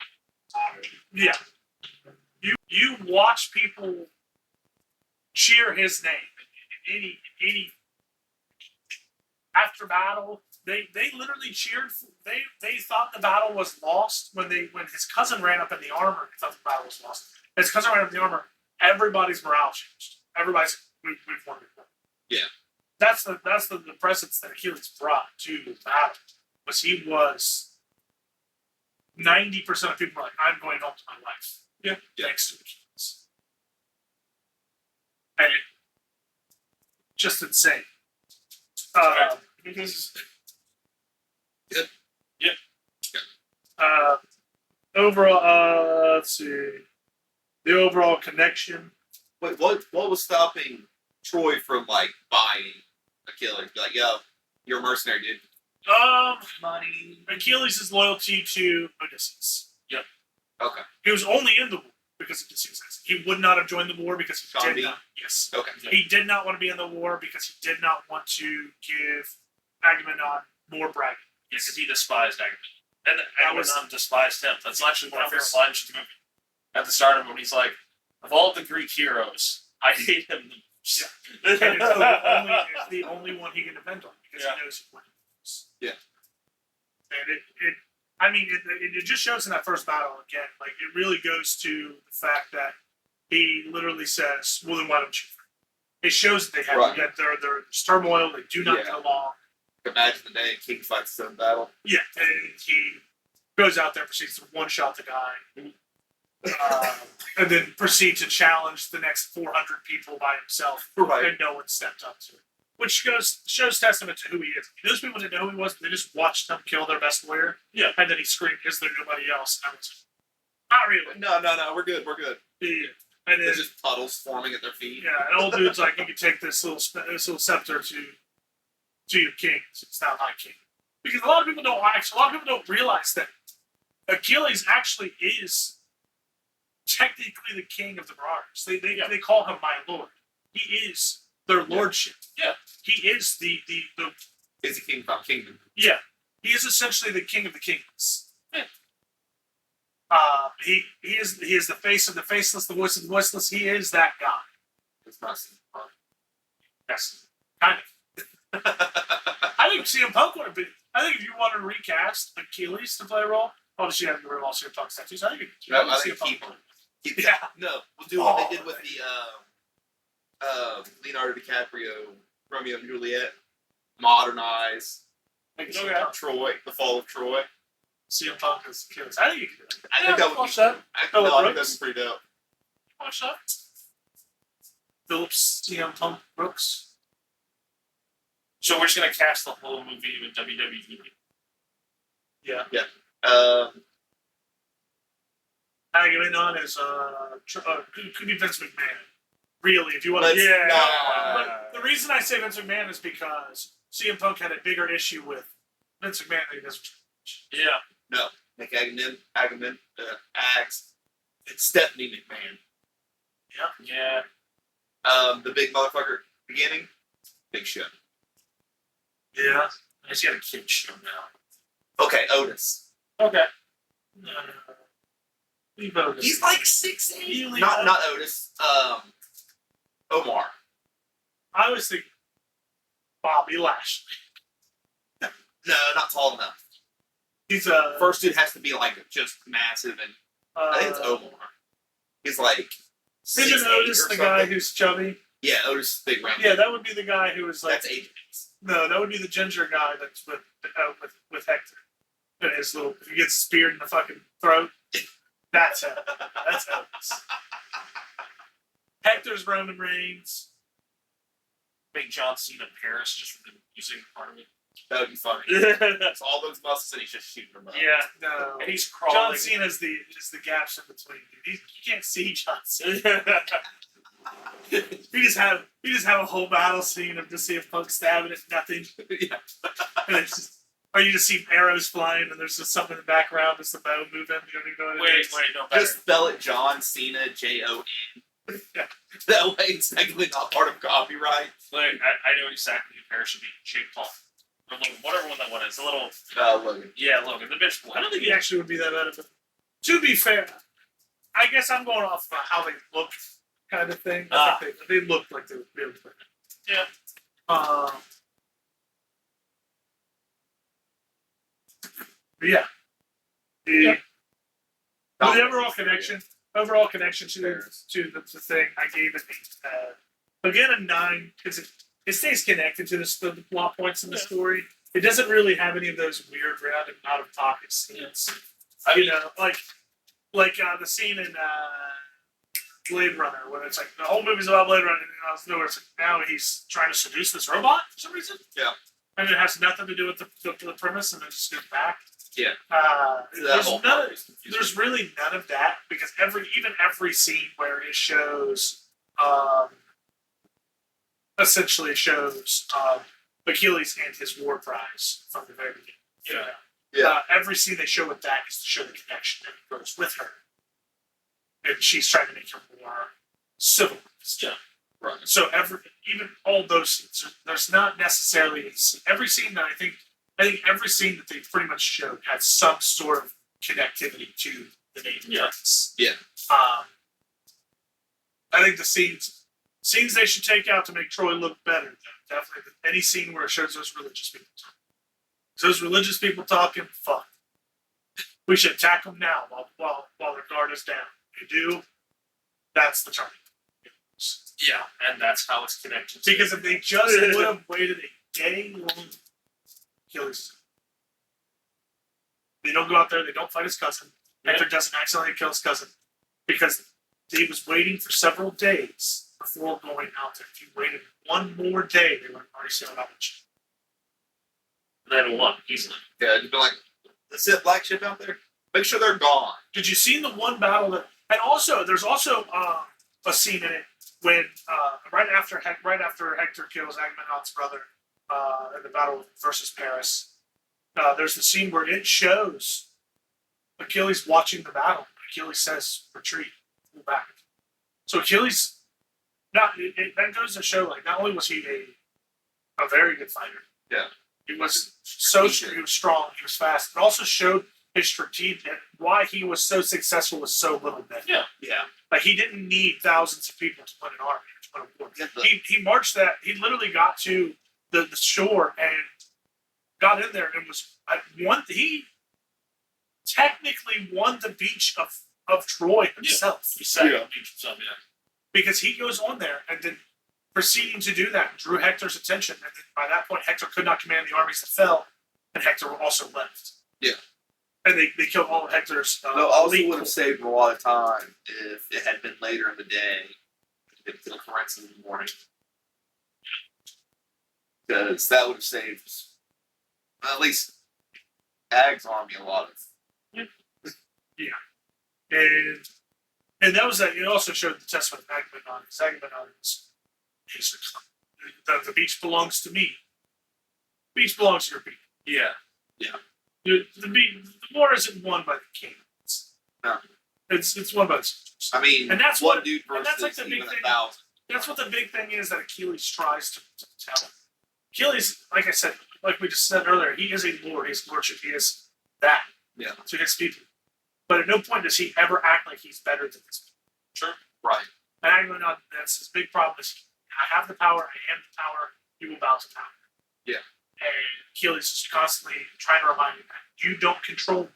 Yeah. You watch people cheer his name in any after battle. They literally cheered. They thought the battle was lost when his cousin ran up in the armor. They thought the battle was lost. His cousin ran up in the armor. Everybody's morale changed. Everybody's we've won. Yeah. That's the presence that Achilles brought to the battle. Was he was 90% of people were like, I'm going home to my wife. Yeah. Next to Achilles. And just insane. Overall, let's see. The overall connection. Wait, what was stopping Troy from like buying Achilles? Be like, yo, you're a mercenary, dude. Money. Achilles' loyalty to Odysseus. Yep. Okay. He was only in the war because of Odysseus. He would not have joined the war because he Sean did B? not. Yes. Okay. He did not want to be in the war because he did not want to give Agamemnon more bragging. because he despised Agamemnon. And was- Agamemnon despised him. That's actually one of my that favorite lines in the movie. At the start of it, when he's like, of all the Greek heroes, I hate him the most. And it's the only one he can depend on because Yeah. he knows what he knows. Yeah. And it just shows in that first battle again. Like it really goes to the fact that he literally says, "Well, then why don't you?" It shows that they have Right. that there's turmoil. They do not Yeah. get along. Imagine the day King fights his own battle. Yeah, and he goes out there, proceeds to one-shot the guy, and then proceeds to challenge the next 400 people by himself, Right. and no one stepped up to it. Which shows testament to who he is. Those people didn't know who he was, but they just watched him kill their best warrior. Yeah. And then he screamed, "Is there nobody else?" And I was not really. No, we're good. Yeah. And There's then, just puddles forming at their feet. yeah, an old dude's like, "You can take this little scepter to your king. It's not my king." Because a lot of people don't realize that Achilles actually is technically the king of the Marauders. They call him my lord. He is their lordship. Yeah. He is the Is the king of kingdom? yeah. He is essentially the king of the kingdoms. Yeah. He is the face of the faceless, the voice of the voiceless. He is that guy. It's not. Yes, kind of. I think CM Punk would have been. I think if you want to recast Achilles to play a role, obviously you have to get rid of all CM Punk's tattoos. I think CM Punk. Yeah. No, we'll do what they did with the Leonardo DiCaprio Romeo and Juliet. Modernize. Troy, the fall of Troy. CM Punk is Achilles. I think you could do it. I think that would watch be. that. I think that'd be pretty dope. Watch that. Phillips, CM Punk, Brooks. So we're just gonna cast the whole movie with WWE. Yeah. Tagging on is could be Vince McMahon. Really, if you want to. But the reason I say Vince McMahon is because CM Punk had a bigger issue with Vince McMahon than he does with Yeah. No, Nick Agamemnon, Axe. It's Stephanie McMahon. Yeah. The big motherfucker beginning. Big Show. Yeah. He's got a kid show now. Okay, Otis. Okay. Leave Otis. He's like 6'8". You leave Not Otis. Omar. I was thinking Bobby Lashley. No, not tall enough. He's a First dude has to be like just massive, and I think it's Omar. He's like. Isn't Otis the guy who's chubby? Yeah, Otis is big round. Yeah, that would be the guy who was like. That's Ajax. No, that would be the ginger guy that's with Hector. And his little, he gets speared in the fucking throat. That's him. That's Otis. Hector's Roman Reigns. Make John Cena Paris just for the music part of it. That would be funny. Yeah, That's all those muscles, and he's just shooting them up. no. And he's crawling. John Cena is the gaps in between. You can't see John Cena. We just have a whole battle scene of just CM Punk stabbing at nothing. Yeah. And it's just, or you just see arrows flying and there's just something in the background, just the bow moving. You don't even know what it is. No, better. Just spell it John Cena, Jon. Yeah. That way it's technically not part of copyright. Like, I know exactly who Paris should be. Jake Paul. Or Logan, whatever one that one is. A little. Logan. Yeah, Logan. The bitch boy. I don't think he actually would be that bad of a. To be fair, I guess I'm going off how they look, kind of thing. I think they look like they would be able to play. Yeah. But yeah. The overall connection to the thing, I gave it again a 9 because it stays connected to the plot points in the story. It doesn't really have any of those weird random out of pocket scenes. Like the scene in Blade Runner, where it's like the whole movie's about Blade Runner, and out of nowhere, it's like now he's trying to seduce this robot for some reason. Yeah. And it has nothing to do with the premise, and then just goes back. Yeah. There's really none of that because every scene where it shows, essentially shows Achilles and his war prize from the very beginning. Every scene they show with that is to show the connection that he grows with her, and she's trying to make her more civilized. Yeah. Right. So even all those scenes, there's not necessarily every scene that I think every scene that they pretty much showed had some sort of connectivity to the main events. Yeah. I think the scenes they should take out to make Troy look better. Definitely any scene where it shows those religious people talking. Those religious people talking, fuck. We should attack them now while their guard is down. If you do, that's the turning. Yeah, and that's how it's connected. Because if they just would have waited a day long, Achilles. They don't go out there, they don't fight his cousin. Hector doesn't accidentally kill his cousin. Because he was waiting for several days before going out there. If he waited one more day, they would have already sailed out. They won easily. Yeah, it'd be like, let's set black ship out there. Make sure they're gone. Did you see the one battle that? And also, there's also a scene in it when right after Hector kills Agamemnon's brother in the battle versus Paris. There's the scene where it shows Achilles watching the battle. Achilles says, "Retreat." pull back. So Achilles, that goes to show, like, not only was he a very good fighter, Yeah. he was he was strong, he was fast. It also showed his strategy and why he was so successful with so little men. Yeah. Yeah. Like, he didn't need thousands of people to win an army. To win a war. Get the- He marched that. He literally got to the shore and got in there and he technically won the beach of Troy himself. He said Yeah. himself, yeah. Because he goes on there and then proceeding to do that drew Hector's attention. And then by that point, Hector could not command the armies that fell, and Hector also left. Yeah. And they killed all of Hector's. No, also elite would have saved him a lot of time if it had been later in the day. If the corrects in the morning. Because that would have saved at least Ag's army a lot of. And that was that. It also showed the testament of Agamemnon. Because Agamemnon is the beach belongs to me. The beach belongs to your people. Yeah. The war isn't won by the king. No. It's won by the soldiers. I mean, And that's one what- dude and versus that's like the big even thing. 1,000. That's what the big thing is that Achilles tries to tell. Achilles, like I said, like we just said earlier, he is a lord. He is lordship. He is that Yeah. to his people. But at no point does he ever act like he's better than his people. Sure. Right. And Agamemnon, that's his big problem. Is I have the power. I am the power. You will bow to power. Yeah. And Achilles is constantly trying to remind you that you don't control me.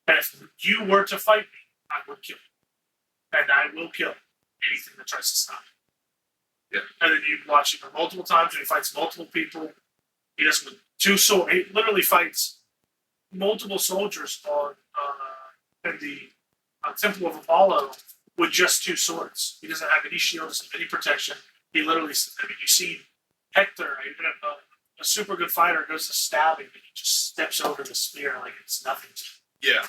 And if you were to fight me, I would kill you. And I will kill anything that tries to stop you. Yeah. And then you watch him multiple times and he fights multiple people. He does with two swords. He literally fights multiple soldiers on in the Temple of Apollo with just two swords. He doesn't have any shield, doesn't have any protection. He literally, I mean, you see Hector, a super good fighter, goes to stab him and he just steps over the spear like it's nothing to him. Yeah.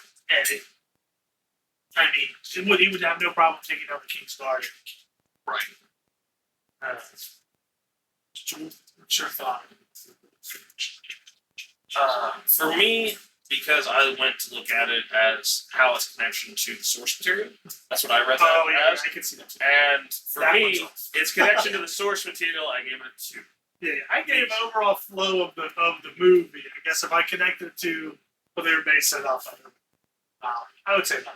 And he would have no problem taking out the King's Guard. Right. What's your thought? For me, because I went to look at it as how it's connection to the source material. That's what I read that Oh, yeah, as. I can see that. And for That me, one's off. its connection to the source material, I gave it a 2. Yeah, I gave overall flow of the movie. I guess if I connected it to what they were based it off of, I would say that.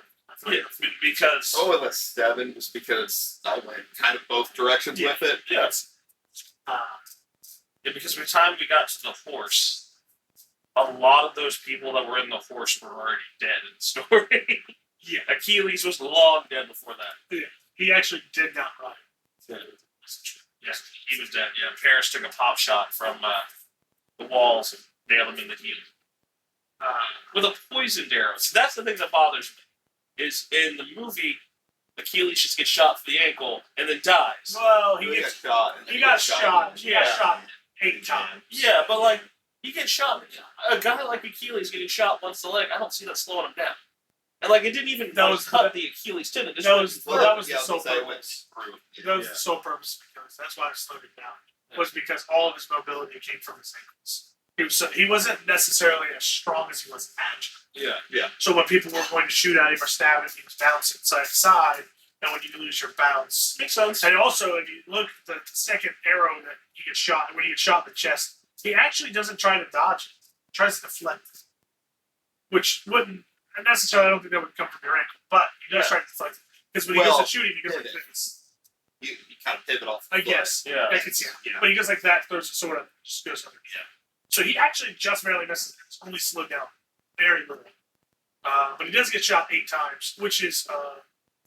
Yeah, because Go with a 7 just because I went kind of both directions Yeah. with it. yeah, because by the time we got to the horse, a lot of those people that were in the horse were already dead in the story. Yeah. Achilles was long dead before that. He actually did not run. Yeah, he was dead. Yeah, Paris took a pop shot from the walls and nailed him in the heel with a poisoned arrow. So that's the thing that bothers me. Is in the movie, Achilles just gets shot for the ankle and then dies. Well, He he got gets shot. And then he got shot. He got Yeah. shot 8 times. Yeah, but like he gets shot. A guy like Achilles getting shot once the leg, I don't see that slowing him down. And like it didn't even That was- cut the Achilles tendon. Just that went was- through. well, that was the yeah, sole they went purpose. through. That was the sole purpose because that's why I slowed it down. Was because all of his mobility came from his ankles. He wasn't necessarily as strong as he was agile. Yeah. So when people were going to shoot at him or stab him, he was bouncing side to side. And when you lose your bounce, Makes sense. and also if you look at the second arrow that he gets shot, when he gets shot in the chest, he actually doesn't try to dodge it. He tries to deflect it, which wouldn't necessarily. I don't think that would come from your ankle, but he does Yeah. try to deflect it because when he goes Well, to shoot him, he goes like pivot. this. You kind of pivot off. the I foot. guess. Yeah. I can see it. Yeah. But he goes like that, throws a sword up, just goes under. Yeah. So he actually just barely misses it. It's only slowed down very little. But he does get shot 8 times, which is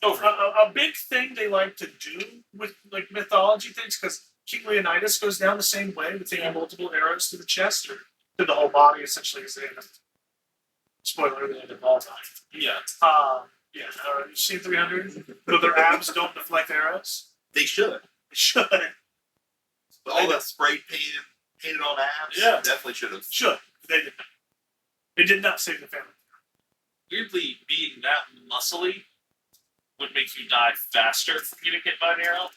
a big thing they like to do with like mythology things, because King Leonidas goes down the same way with taking multiple arrows to the chest or to the whole body, essentially, as they end up. Spoiler, they end up all dying. Yeah. You've seen 300? Though their abs don't deflect arrows. They should. They should. All that spray painted on abs. Yeah. Definitely should have. Should. They did not. They did not save the family. Weirdly, being that muscly would make you die faster if you get hit by an arrow.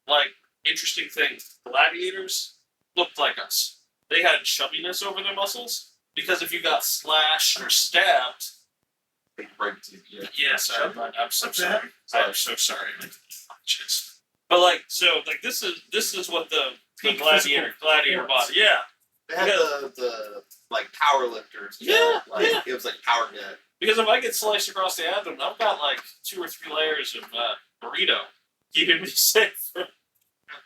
Like, interesting thing, gladiators looked like us. They had chubbiness over their muscles, because if you got slashed or stabbed, hate to break it to you. Yeah. Yes, I'm so What's sorry. that? I'm so sorry. But like, so like this is what the Peak gladiator physical body. Yeah, They had the like power lifters. Yeah, like yeah. it was like power net. because if I get sliced across the abdomen, I've got like 2 or 3 layers of burrito keeping me safe from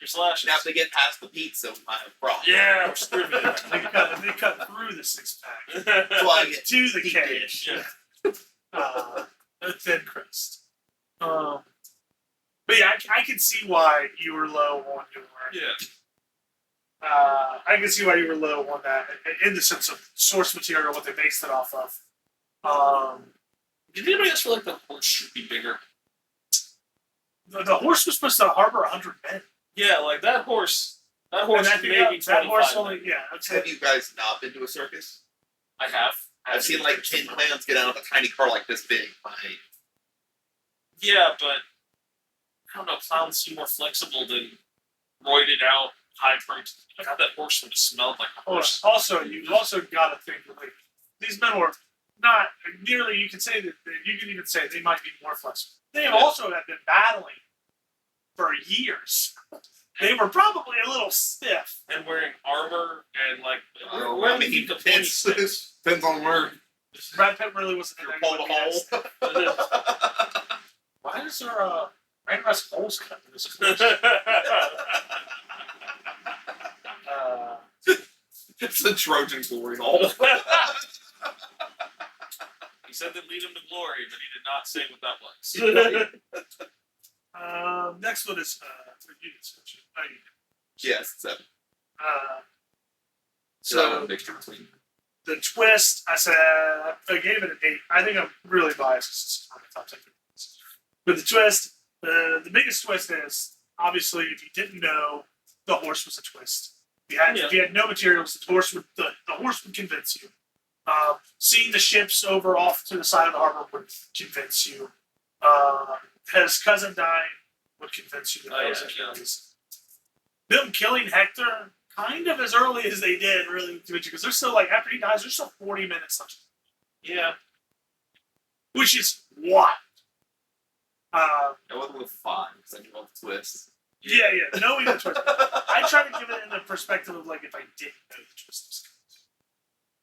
your slashes. Now if they get past the pizza, we might have a problem. Yeah, we're screwed. They cut through the 6-pack That's why I get to the deep cage. Yeah. A thin crust. But yeah, I can see why you were low on your. Yeah. I can see why you were low on that in the sense of source material, what they based it off of. Did anybody else feel like the horse should be bigger? The horse was supposed to harbor 100 men. Yeah, like that horse. That And horse that, maybe that 25 horse men. only, yeah. That's Have you guys not been to a circus? I have. I've seen like 10 clowns get out of a tiny car like this big. Yeah, but I don't know. Clowns seem more flexible than roided out, high protein. Like how that horse would have smelled like a horse. Also, you've also got to think that like, these men were not nearly. You can say that you can even say they might be more flexible. They have also have been battling for years. They were probably a little stiff. And wearing armor and like I mean, depends on where Brad Pitt really wasn't in you're there. pulled a hole. Why is there a randomized holes cut in this? It's a Trojan glory hole. He said that lead him to glory, but he did not say what that was. Next one is you can switch it. Oh, you did. Yes, 7. So mixture between. the twist, I said I gave it an 8. I think I'm really biased. This is one of my top 10 favorites. But the twist, the biggest twist is obviously if you didn't know, the horse was a twist. If you had no materials, the horse would convince you. Seeing the ships over off to the side of the harbor would convince you. His cousin dying would convince you that that was Achilles. Them killing Hector kind of as early as they did really convinced you because they're still like after he dies, there's still 40 minutes left. Yeah. Which is wild. I went with 5 because I knew all the twists. Yeah, knowing the twist. I try to give it in the perspective of like if I didn't know the twist.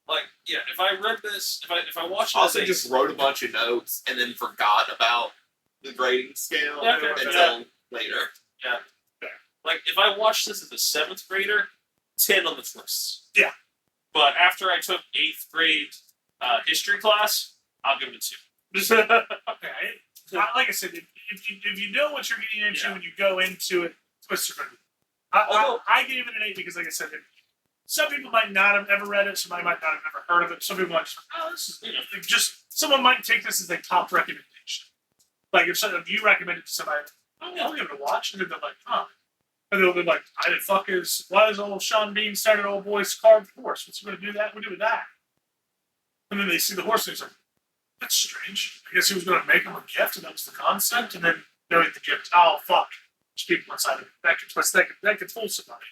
Like, yeah, if I read this, if I watched it, I also just wrote a bunch of notes and then forgot about the grading scale until later. Yeah. Like, if I watched this as a 7th grader, 10 on the twists. Yeah. But after I took 8th grade history class, I'll give it a 2. Okay. Like I said, if you know what you're getting into when you go into it, twists are going to be. I gave it an 8 because, like I said, some people might not have ever read it. Somebody might not have ever heard of it. Some people might just, someone might take this as a top recommendation. Like if you recommend it to somebody, I'll give it a watch, and they're like, huh. And they'll be like, why is old Sean Bean started old boy's carved horse? What's he going to do that? What do with that? And then they see the horse, and he's like, that's strange. I guess he was going to make him a gift, and that was the concept. And then knowing the gift, oh fuck, there's people inside of it. That could fool somebody.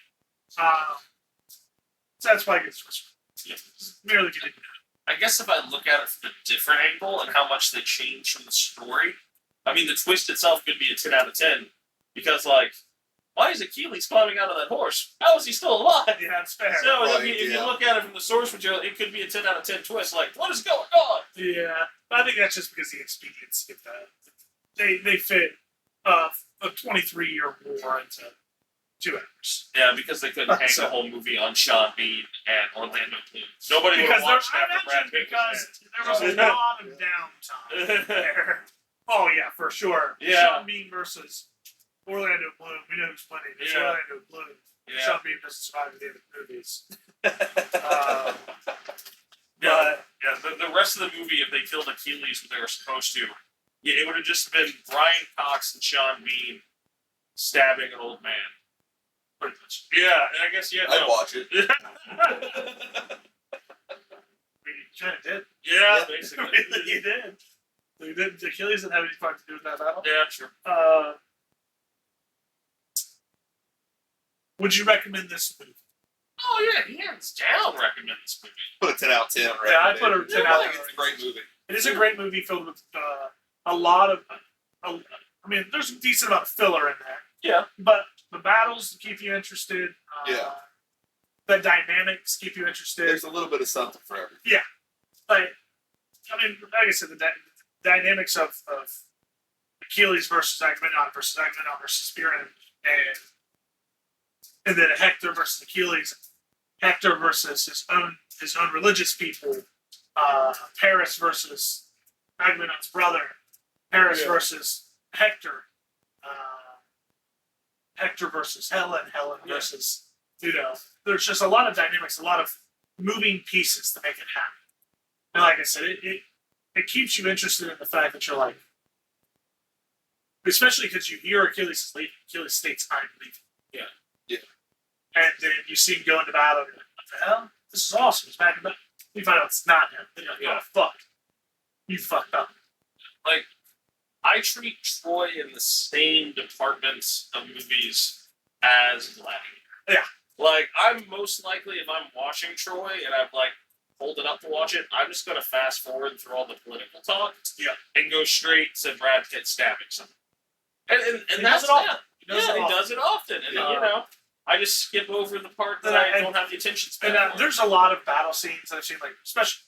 So that's why I get twisted. Yeah. Merely if you didn't know. I guess if I look at it from a different angle and how much they change from the story, I mean, the twist itself could be a 10 out of 10. Because, like, why is Achilles climbing out of that horse? How is he still alive? Yeah, that's fair. So, if you look at it from the source material, it could be a 10 out of 10 twist. Like, what is going on? Yeah, I think that's just because the expediency of that. They fit a 23-year war into 2 hours. Yeah, because they couldn't hang the whole movie on Sean Bean and Orlando Bloom. Nobody would Because watch after Brad Pitt there was a lot of downtime there. Oh yeah, for sure. Yeah. Sean Bean versus Orlando Bloom. We know who's winning. It's Yeah. Orlando Bloom. Yeah. Sean Bean doesn't survive the end of the movies. The rest of the movie, if they killed Achilles when they were supposed to, it would have just been Brian Cox and Sean Bean stabbing an old man. Pretty much. Yeah, and I guess I'd watch it. We kind of did. Yeah, basically. You did. Achilles didn't have any part to do with that battle. Yeah, sure. Would you recommend this movie? Oh yeah, hands down recommend this movie. Put a 10 out of 10. Yeah, I put a 10 out of 10. I think it's a great movie. It is a great movie filled with a lot of. I mean, there's a decent amount of filler in there. Yeah. But the battles keep you interested. Yeah. The dynamics keep you interested. There's a little bit of something for everything. Yeah. Like, I mean, like I said, the dynamics of Achilles versus Agamemnon versus Spear, and then Hector versus Achilles, Hector versus his own religious people, Paris versus Agamemnon's brother, Paris versus Hector, Hector versus Helen versus there's just a lot of dynamics, a lot of moving pieces to make it happen. And like I said, it keeps you interested in the fact that you're like, especially because you hear Achilles is leaving. Achilles states, "I'm leaving." Yeah. And then you see him go into battle. And you're like, what the hell? This is awesome. He's back in battle. You find out it's not him. You're like, oh, fuck. You fucked up. Like, I treat Troy in the same departments of movies as Gladiator. Yeah. Like, I'm most likely, if I'm watching Troy and I'm like hold it up to watch it, I'm just going to fast forward through all the political talk and go straight to Brad Pitt stabbing someone. And that's it often. He does it often. And, I just skip over the part that I don't have the attention span. And there's a lot of battle scenes that I've seen, like, especially,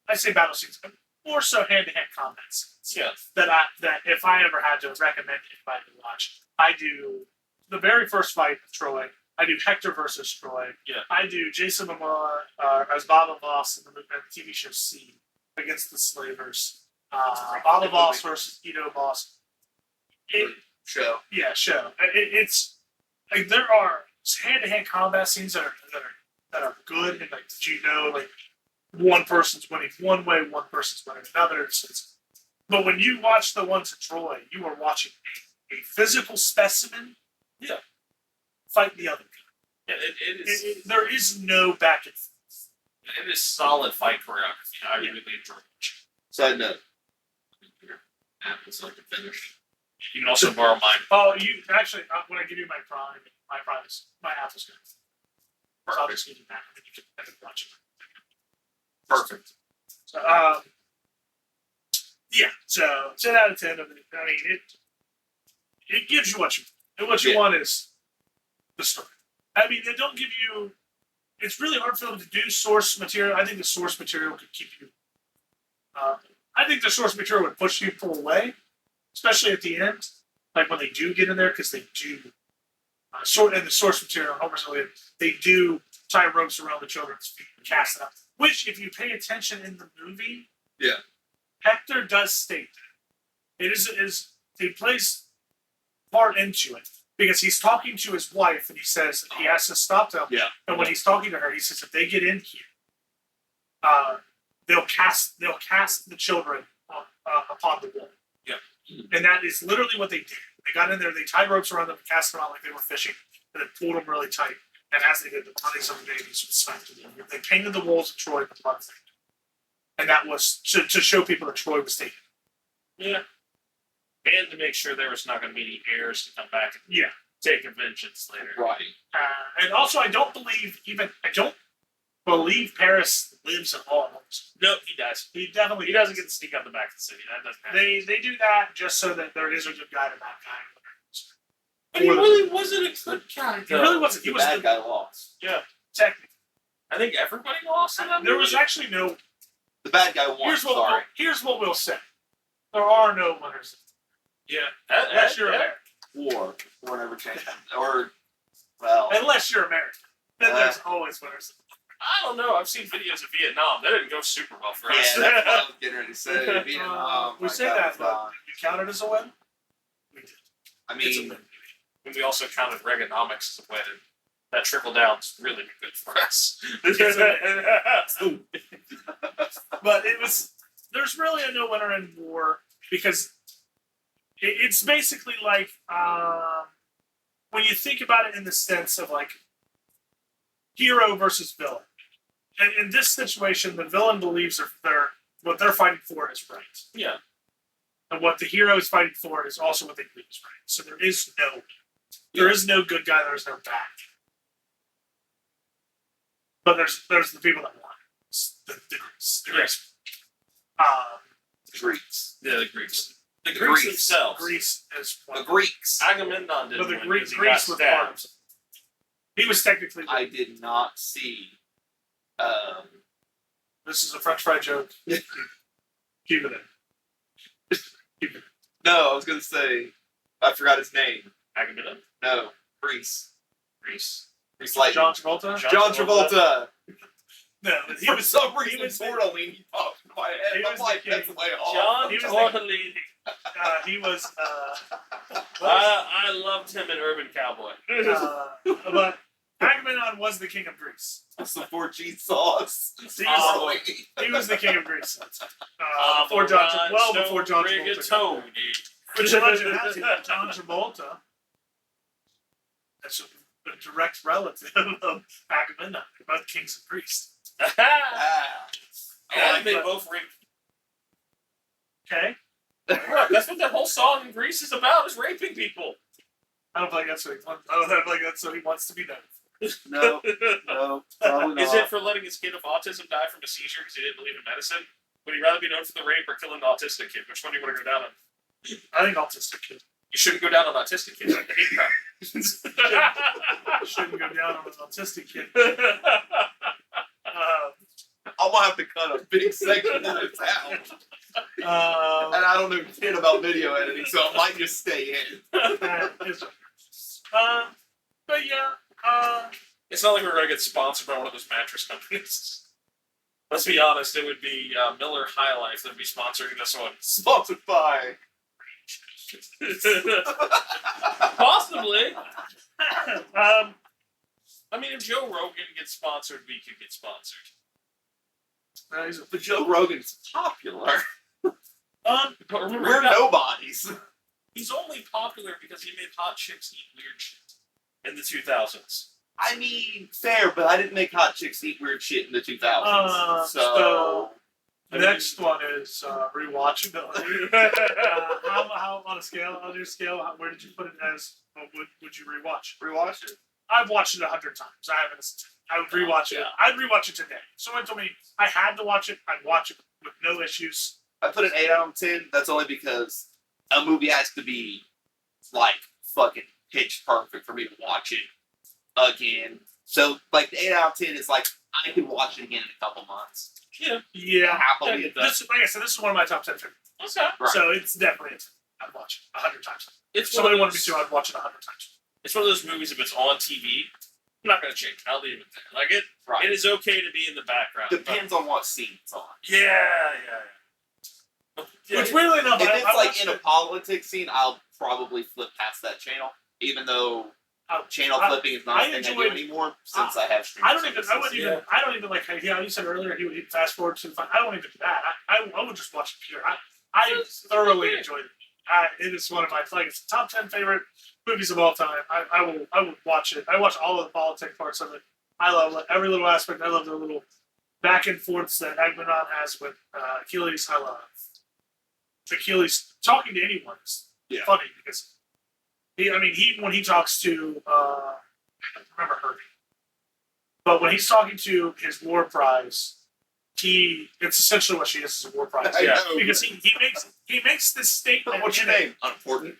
I say battle scenes, but more so hand-to-hand combat scenes. Yeah. That if I ever had to recommend anybody to watch, I do the very first fight with Troy. I do Hector versus Troy. Yeah. I do Jason Momoa as Baba Voss in the TV show C against the Slavers. Baba Voss versus Guido Voss. Show. Yeah, show. It's like there are hand-to-hand combat scenes that are good, and like, did you know, like, one person's winning one way, one person's winning another. But when you watch the ones in Troy, you are watching a physical specimen. Yeah. Fight the other guy. Yeah, it is. There is no back and forth. It is solid fight choreography. I really enjoy it. Side note. Apple's like a finish. You can also borrow mine. Oh, you actually, when I give you my Apple's good. So I'll just give you that, and then you can watch it. Perfect. So, yeah. So 10 out of 10. I mean, it gives you what you want. And what you want is the story. I mean, they don't give you. It's really hard for them to do source material. I think the source material could keep you. I think the source material would push people away, especially at the end, like when they do get in there, because they do. And the source material, Homer's Iliad, they do tie ropes around the children's feet and cast it up. Which, if you pay attention in the movie, Hector does state that. It is he plays part into it because he's talking to his wife and he says that he has to stop them. Yeah. And when he's talking to her, he says if they get in here, they'll cast the children upon the wall. Yeah. And that is literally what they did. They got in there, they tied ropes around them, cast them out like they were fishing, and then pulled them really tight. And as they did, the bodies of the babies would smack to them. They painted the walls of Troy with blood. And that was to show people that Troy was taken. Yeah. And to make sure there was not going to be any heirs to come back and take a vengeance later. Right. And also, I don't believe Paris lives at all. No, he does. He definitely doesn't get to sneak out the back of the city. That doesn't happen. They do that just so that there is a good guy and a bad guy. But he really wasn't a good guy. He really wasn't. He The was bad guy lost. Yeah, technically. I think everybody lost in that There movie. was actually no. The bad guy won. Here's what we'll say. There are no winners. Yeah. Unless you're American. War never changed. Or, well. Unless you're American. Then there's always winners. I don't know. I've seen videos of Vietnam. That didn't go super well for us. Yeah, that's what I was getting ready to say. Vietnam. We say that, but you count it as a win? We did. I It's a mean, win. And we also counted Reaganomics as a win. And that trickle down's really good for us. But there's really a no winner in war because it's basically like when you think about it in the sense of like hero versus villain. And in this situation, the villain believes what they're fighting for is right. Yeah. And what the hero is fighting for is also what they believe is right. So there is no good guy, there is no bad. But there's the people that want it. There is. Greeks. Yeah, the Greeks. The The Greeks Greeks. themselves. Greece is The one. Greeks. Agamemnon didn't But the win Greeks because he got was stabbed. part of it. He was technically. I did not see. This is a French fry joke. Keep it in. No, I was gonna say. I forgot his name. Agamemnon? No, Greece. Greece? Greece like John Travolta. John Travolta. No, but he For was. some he reason, was the- Tortellini popped in my head. he I'm was like, the that's king. way off. John he was Tortellini. He was. I loved him in Urban Cowboy. But Agamemnon was the king of Greece. Some 4G sauce. He was, Tortellini. he was the king of Greece. Before John, before John Travolta. Rigatoni. Which legend has it? John Travolta. That's a direct relative of Agamemnon. They're both kings of Greece. Ah. Yeah, they but- both raped. Okay. Look, that's what that whole song in Greece is about, is raping people. I don't think that's what he wants. I don't think that's what he wants to be known. No, no, probably not. Is it for letting his kid of autism die from a seizure because he didn't believe in medicine? Would he rather be known for the rape or killing an autistic kid? Which one do you want to go down on? I think autistic kid. You shouldn't go down on autistic kids. Like the hate crime. Shouldn't go down on an autistic kid. I'm gonna have to cut a big section of this out. And I don't know shit about video editing, so I might just stay in. But yeah, It's not like we're going to get sponsored by one of those mattress companies. Let's be honest, it would be Miller High Life that would be sponsoring this one. Sponsored by. Possibly. I mean, if Joe Rogan gets sponsored, we could get sponsored. But Joe Rogan's popular. But remember, We're nobodies. he's only popular because he made hot chicks eat weird shit in the 2000s. I mean, fair, but I didn't make hot chicks eat weird shit in the 2000s. so the next one is rewatchability. How on your scale, where did you put it as? Would you rewatch? Rewatch it. I've watched it 100 times. I would rewatch it. Yeah. I'd rewatch it today. Someone told me I had to watch it. I'd watch it with no issues. I put an 8 out of 10. That's only because a movie has to be like fucking pitch perfect for me to watch it again. So like the 8 out of 10 is like I could watch it again in a couple months. Yeah. Happily. get that. This, like I said, this is one of my top 10 favorites. Okay. Right. So it's definitely a 10. I'd watch it 100 times. It's If somebody one of wanted me those- to, I'd watch it 100 times. It's one of those movies, if it's on TV, I'm not going to change. I'll leave it there. Like, it Right. is okay to be in the background. Depends on what scene it's on. Yeah. Which weirdly enough, If I it's like watched in a it- politics scene, I'll probably flip past that channel, even though channel flipping is not I a thing I do enjoyed- anymore since I have streaming I don't even. I services. wouldn't even. I don't even like. Yeah, you said earlier he would fast forward to the fun. I don't even do that. I would just watch it pure. I thoroughly enjoyed it. It is one of my like it's top 10 favorite movies of all time. I will watch it. I watch all of the politic parts of it. I love every little aspect. I love the little back and forths that Agamemnon has with Achilles. I love Achilles talking to anyone is funny because he when he talks to I don't remember her name, but when he's talking to his war prize, it's essentially what she is as a war prize. I Yeah. know. Because he makes this statement. What's your in it. name? Unimportant.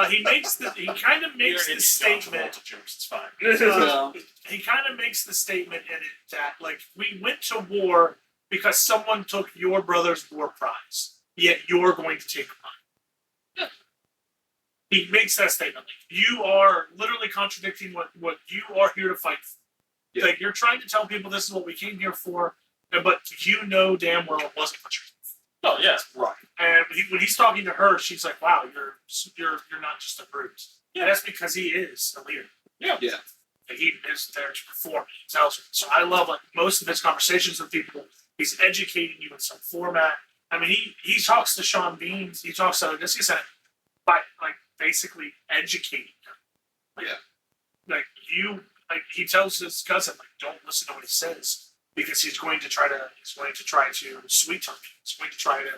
He kind of makes You're this into John statement. Travolta jokes, it's fine. He kind of makes the statement in it that like we went to war because someone took your brother's war prize, yet you're going to take mine. Yeah. He makes that statement. Like, you are literally contradicting what you are here to fight for. Yeah. Like you're trying to tell people this is what we came here for, but you know damn well it wasn't what you're. Oh, yeah. Right. And when he's talking to her, she's like, "Wow, you're not just a brute." Yeah. And that's because he is a leader. Yeah. Yeah. Like, he is there to perform. He tells her. So I love like most of his conversations with people. He's educating you in some format. I mean, he talks to Sean Bean. He talks to this. He said by like basically educating him. Like he tells his cousin like, "Don't listen to what he says." Because he's going to try to sweet talk you. He's going to try to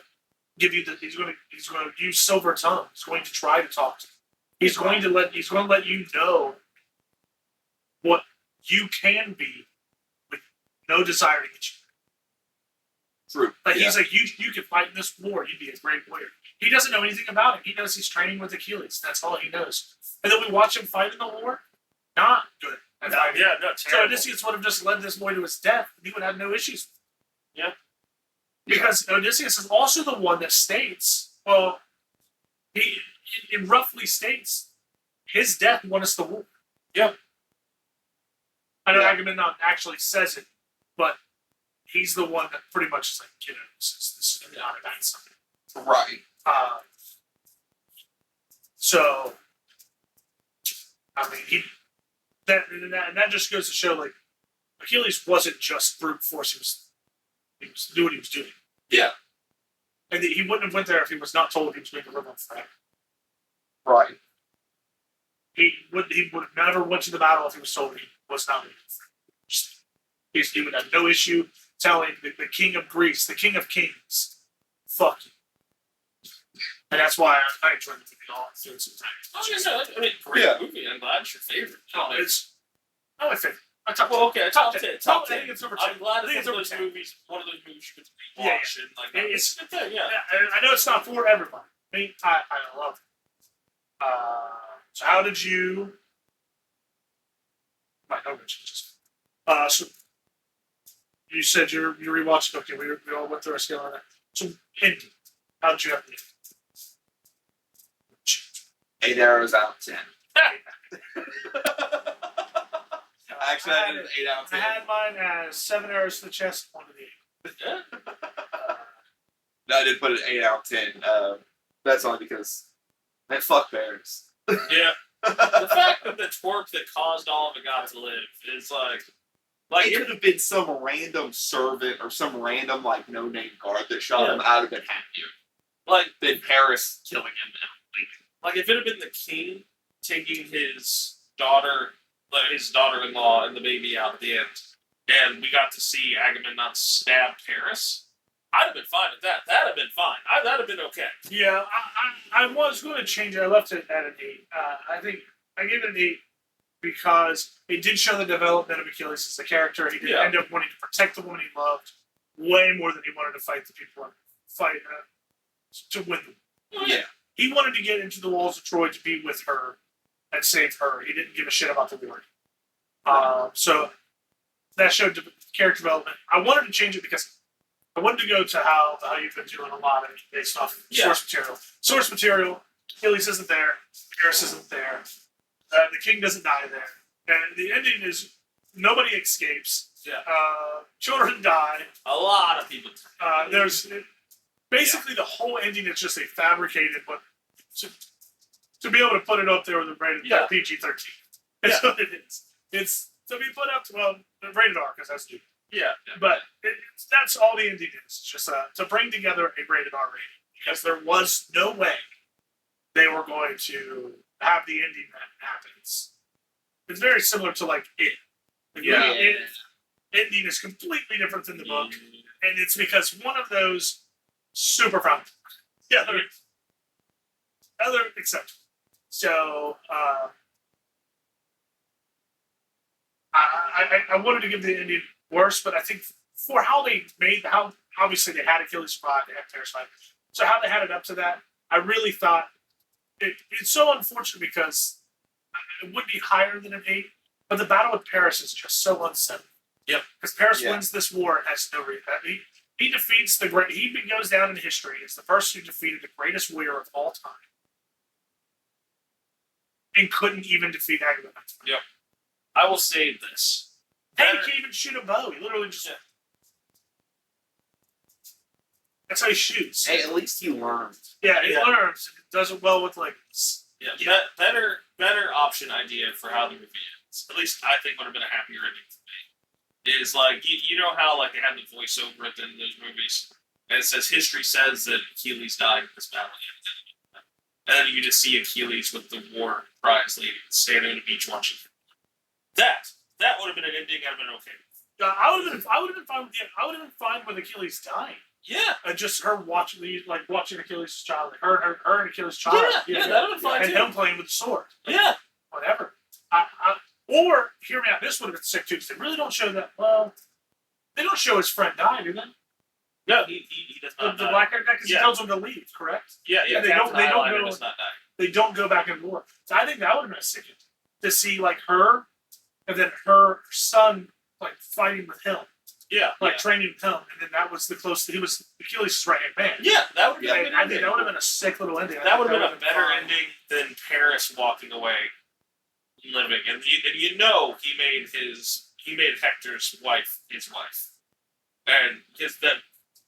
give you he's going to use silver tongue. He's going to try to talk to you. He's going to let you know what you can be with no desire to get you. True. Like he's like, you could fight in this war. You'd be a great warrior. He doesn't know anything about it. He knows he's training with Achilles. That's all he knows. And then we watch him fight in the war. Not good. No, terrible. So Odysseus would have just led this boy to his death, and he would have no issues. Yeah. Because Odysseus is also the one that states, well, he roughly states his death won us the war. Yeah. I know Agamemnon actually says it, but he's the one that pretty much is like, this is not about something. Right. So, I mean, that just goes to show, like, Achilles wasn't just brute force. He was doing what he was doing. Yeah. And he wouldn't have went there if he was not told he was going to live on forever. Right. He would have never went to the battle if he was told he was not going to live. He would have no issue telling the king of Greece, the king of kings, fuck you. And that's why I enjoy the movie all through sometimes. I mean, great movie. I'm glad it's your favorite. It's not my favorite. Top 10. Top 10. I think it's over 10. I'm glad I think it's one of those movies you could watch. And like, it's a good thing, yeah. I know it's not for everybody. I love it. So how did you... so you said you rewatched it. Okay, we all went through our scale on that. So, ending. How did you have the ending? 8 arrows out of 10. Actually, I did an 8 out of 10. I had mine as 7 arrows to the chest, 1 to the 8. No, I did put an 8 out of 10. That's only because, man, fuck bears. Yeah. The fact that the twerp that caused all of it got to live is like it could have been some random servant or some random like no-name guard that shot him. I'd have been happier. Like than Paris killing him now. Like if it had been the king taking his daughter-in-law and the baby out at the end, and we got to see Agamemnon stab Paris, I'd have been fine with that. That'd have been fine. That'd have been okay. Yeah, I was going to change it. I left it at an 8. I think I gave it an 8 because it did show the development of Achilles as a character. He did end up wanting to protect the woman he loved way more than he wanted to fight the people to win them. Yeah. He wanted to get into the walls of Troy to be with her and save her. He didn't give a shit about the war. So that showed character development. I wanted to change it because I wanted to go to how you've been doing a lot of it based off source material. Source material, Achilles isn't there, Paris isn't there, the king doesn't die there. And the ending is nobody escapes. Yeah. Children die. A lot of people. There's basically the whole ending is just a fabricated, but to be able to put it up there with a rated PG-13. That's what it is. It's to be put up to rated R because that's stupid. Yeah. But that's all the ending is. It's just to bring together a rated R rating because there was no way they were going to have the ending that happens. It's very similar to like It. Ending is completely different than the book, and it's because one of those super found the other exception. So I wanted to give the ending worse, but I think for how obviously they had Achilles survive, they had Paris survive. So how they had it up to that, I really thought it's so unfortunate because it would be higher than an 8, but the battle with Paris is just so unsettling. Yep. Because Paris wins this war and has no reason. He defeats he goes down in history as the person who defeated the greatest warrior of all time. And couldn't even defeat Agamemnon. Yep. I will say this. He can't even shoot a bow. He literally just... That's how he shoots. Hey, at least he learned. Yeah, he learns. He does it well with like... Better option idea for how the movie ends. At least I think would have been a happier ending for me. Is like, you know how like they had the voiceover at the end of those movies? And it says, history says that Achilles died in this battle. And then you just see Achilles with the war prize lady standing on the beach watching. That would have been an ending I'd have been okay with. I would have been fine with I would have been fine with Achilles dying. Yeah. Just her watching Achilles' child. Her and Achilles' child. Yeah, that would have been fine and too. him playing with the sword. Yeah. Whatever. Or, hear me out, this would have been sick too, because they really don't show that, well, they don't show his friend die, do they? No, he does not The die. black haired guy, because he Yeah. tells them to leave, correct? Yeah, Yeah, they Captain don't Highliner go- does not die. They don't go back and forth. So I think that would have been a sick to see like her and then her son like fighting with him, Yeah, like training with him, and then that was the closest. He was Achilles' right hand man. yeah, that would Yeah. have been I think that would have been a sick little ending. that would have been a would've better fun. ending than Paris walking away, living, and you know he made Hector's wife his wife, and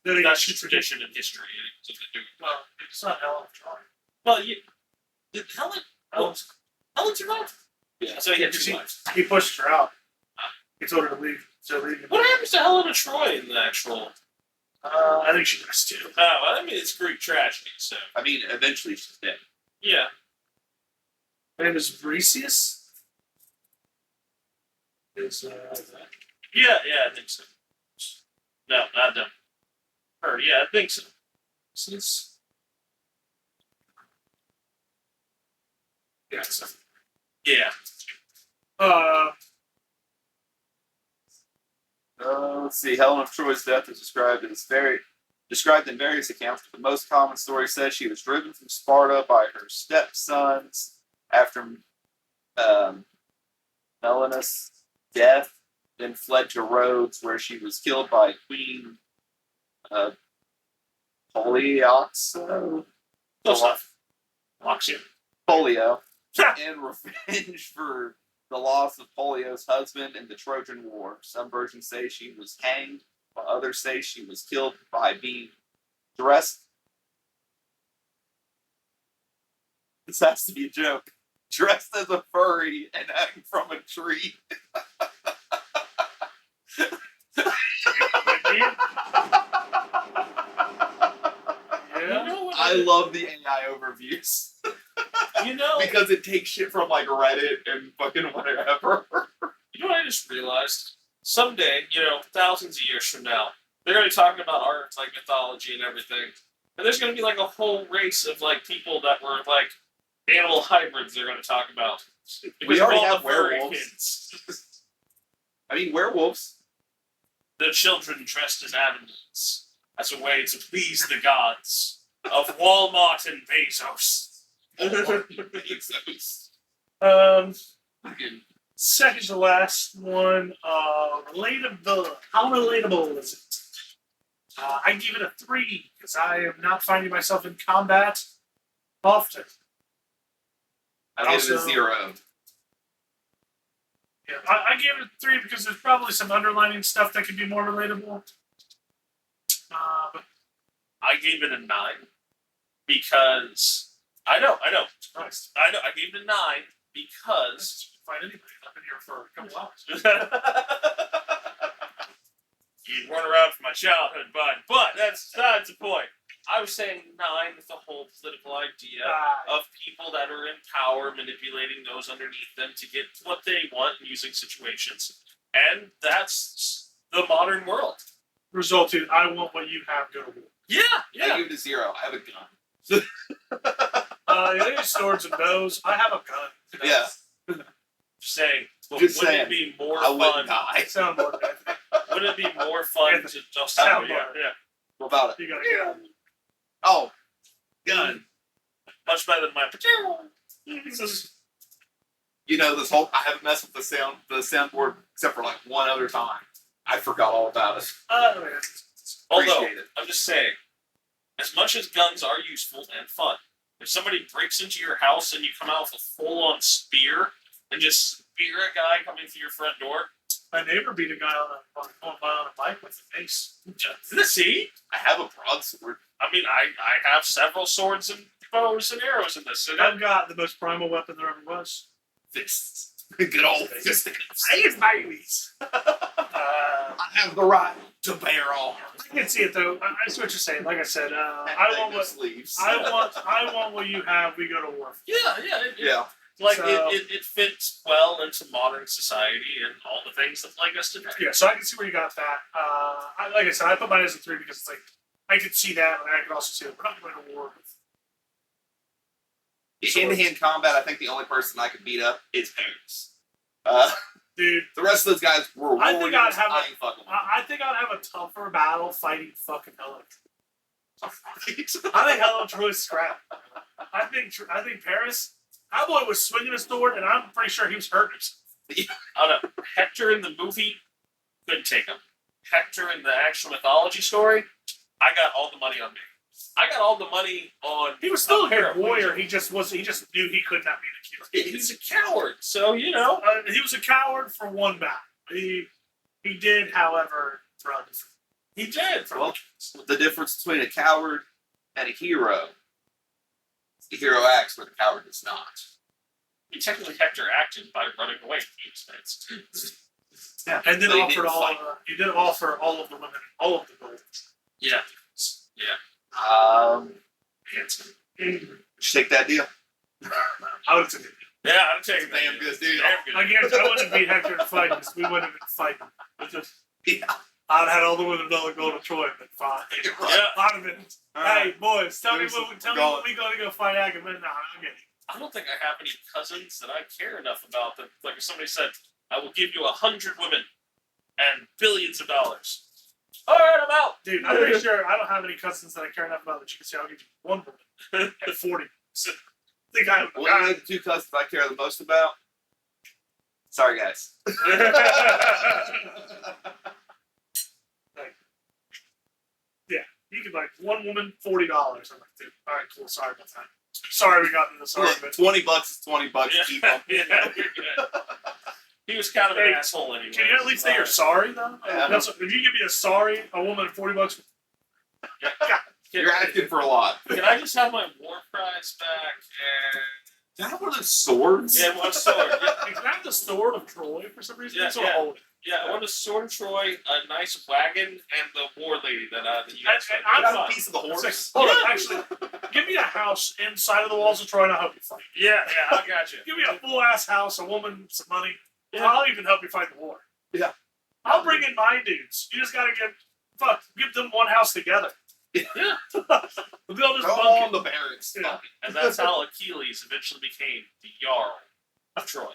Then he that's got tradition in history. Well, it's not Helen of Troy. Well, did Helen, Helen survive? Yeah, so he had Because two wives. he pushed her out. He told her to leave. So leave. What happens to Helen of Troy in the actual? I think she does too. Oh, I mean it's Greek tragedy, so I mean, eventually she's dead. yeah. Her name is Bricius. Is Yeah, I think so. No, not them. Her, yeah, I think so. since yeah. So, Yeah. Let's see. Helen of Troy's death is described in various accounts. But the most common story says she was driven from Sparta by her stepsons after Melanus' death, then fled to Rhodes, where she was killed by Queen Polioxo. Close enough. Locks you. Polio, in revenge for the loss of Polio's husband in the Trojan War. Some versions say she was hanged, while others say she was killed by being dressed. This has to be a joke. Dressed as a furry and hanging from a tree. You know what? I love the AI overviews You know. because it takes shit from like Reddit and fucking whatever. You know what I just realized? Someday, thousands of years from now, they're going to be talking about art, like mythology and everything. And there's going to be like a whole race of like people that were like animal hybrids they're going to talk about. Because of already all have the furry werewolves. kids. I mean, werewolves. The children dressed as animals as a way to please the gods of Walmart and Bezos. Fucking Second to last one. Relatable. How relatable is it? I give it a 3 because I am not finding myself in combat often. I give it a Also- 0. Yeah, I gave it a 3 because there's probably some underlining stuff that could be more relatable. But I gave it a 9 because I know. Christ, I gave it a 9 because find anybody. I've been here for a couple hours. you run around from my childhood, bud. But that's the point. I was saying 9 with the whole political idea of people that are in power manipulating those underneath them to get what they want in using situations. And that's the modern world. Result in I want what you have, go to war. I give it a 0. I have a gun. They use swords and bows. I have a gun. Yeah. Just saying. Well, Just wouldn't saying. it be more I fun? wouldn't die. I sound more bad. Wouldn't it be more fun Yeah, to just sound yeah. What about it? You got a gun. Oh, gun. Much better than my You know, this whole I haven't messed with the soundboard except for like one other time. I forgot all about it. Although, Appreciate it. I'm just saying, as much as guns are useful and fun, if somebody breaks into your house and you come out with a full-on spear and just spear a guy coming through your front door, My neighbor beat a guy on a bike with a mace. see? I have a broadsword. I mean, I have several swords and bows and arrows in this. And I've got the most primal weapon there ever was. Fists. Good old fisticuffs. His babies. I have the right to bear arms. I can see it though. I see what you're saying. Like I said, And I want no what sleeves. I want what you have. We go to war. Yeah. Like, So- it fits well into modern society and all the things that plague us today. Yeah, so I can see where you got that. Like I said, I put mine as a 3 because it's like I could see that, and I could also see that we're not going to war. Hand-to-hand combat, I think the only person I could beat up is Paris. Dude, The rest of those guys were I think warriors. I'd have I ain't fucking with them. I think think I'd have a tougher battle fighting fucking Hell of Troy. I think Hell of Troy's scrap. I think Paris. That boy was swinging a sword, and I'm pretty sure he was hurting himself. I don't know. Hector in the movie couldn't take him. Hector in the actual mythology story, I got all the money on me. I got all the money on. He was still a good warrior. He just knew he could not be the killer. He's a coward, so you know. He was a coward for one battle. He did, however, run. He did. Well, the difference between a coward and a hero. The hero acts, but the coward does not. He technically Hector acted by running away from these things. Yeah, and then but he did offer all of the women all of the gold. Yeah. Should take that deal. I would have taken it. Yeah, I'm taking that. Damn good deal. Damn good. I wouldn't have beat Hector in a fight because we wouldn't have been fighting. Yeah. I'd have had all the women another gold of Troy and been fine. Yeah. I'd have been, hey, boys, tell me when we going to go fight Agamemnon. Nah, I'm getting I don't think I have any cousins that I care enough about that. Like if somebody said, "I will give you 100 women and billions of dollars." All right, I'm out. Dude, I'm pretty sure I don't have any cousins that I care enough about that you can say I'll give you one woman at 40. So, I think I One of the two cousins I care the most about. Sorry, guys. you could like one woman, $40. I'm like, dude, all right, cool. Sorry about that. Sorry we got into this argument. $20 is $20. Yeah. Keep them. Yeah, you're good. He was kind of an asshole anyway. Can you at least say you're sorry though? Yeah. If you give me a sorry, a woman at $40. Yeah. You're asking for a lot. Can I just have my war prize back? Is that one of those swords? Yeah, one sword. Yeah. Can I have the sword of Troy for some reason? Yeah, It's sort of yeah. old. Yeah, I want a sword of Troy, a nice wagon, and the war lady that you guys And Can I I'm have fine. a piece of the horse? Hold on, actually, give me a house inside of the walls of Troy and I'll help you fight. Yeah, I got you. Give me a full ass house, a woman, some money. Yeah. I'll even help you fight the war. Yeah. I'll bring in my dudes. You just gotta give them one house together. Yeah. They'll just All bunk the it. barracks. Yeah. And that's how Achilles eventually became the Jarl of Troy.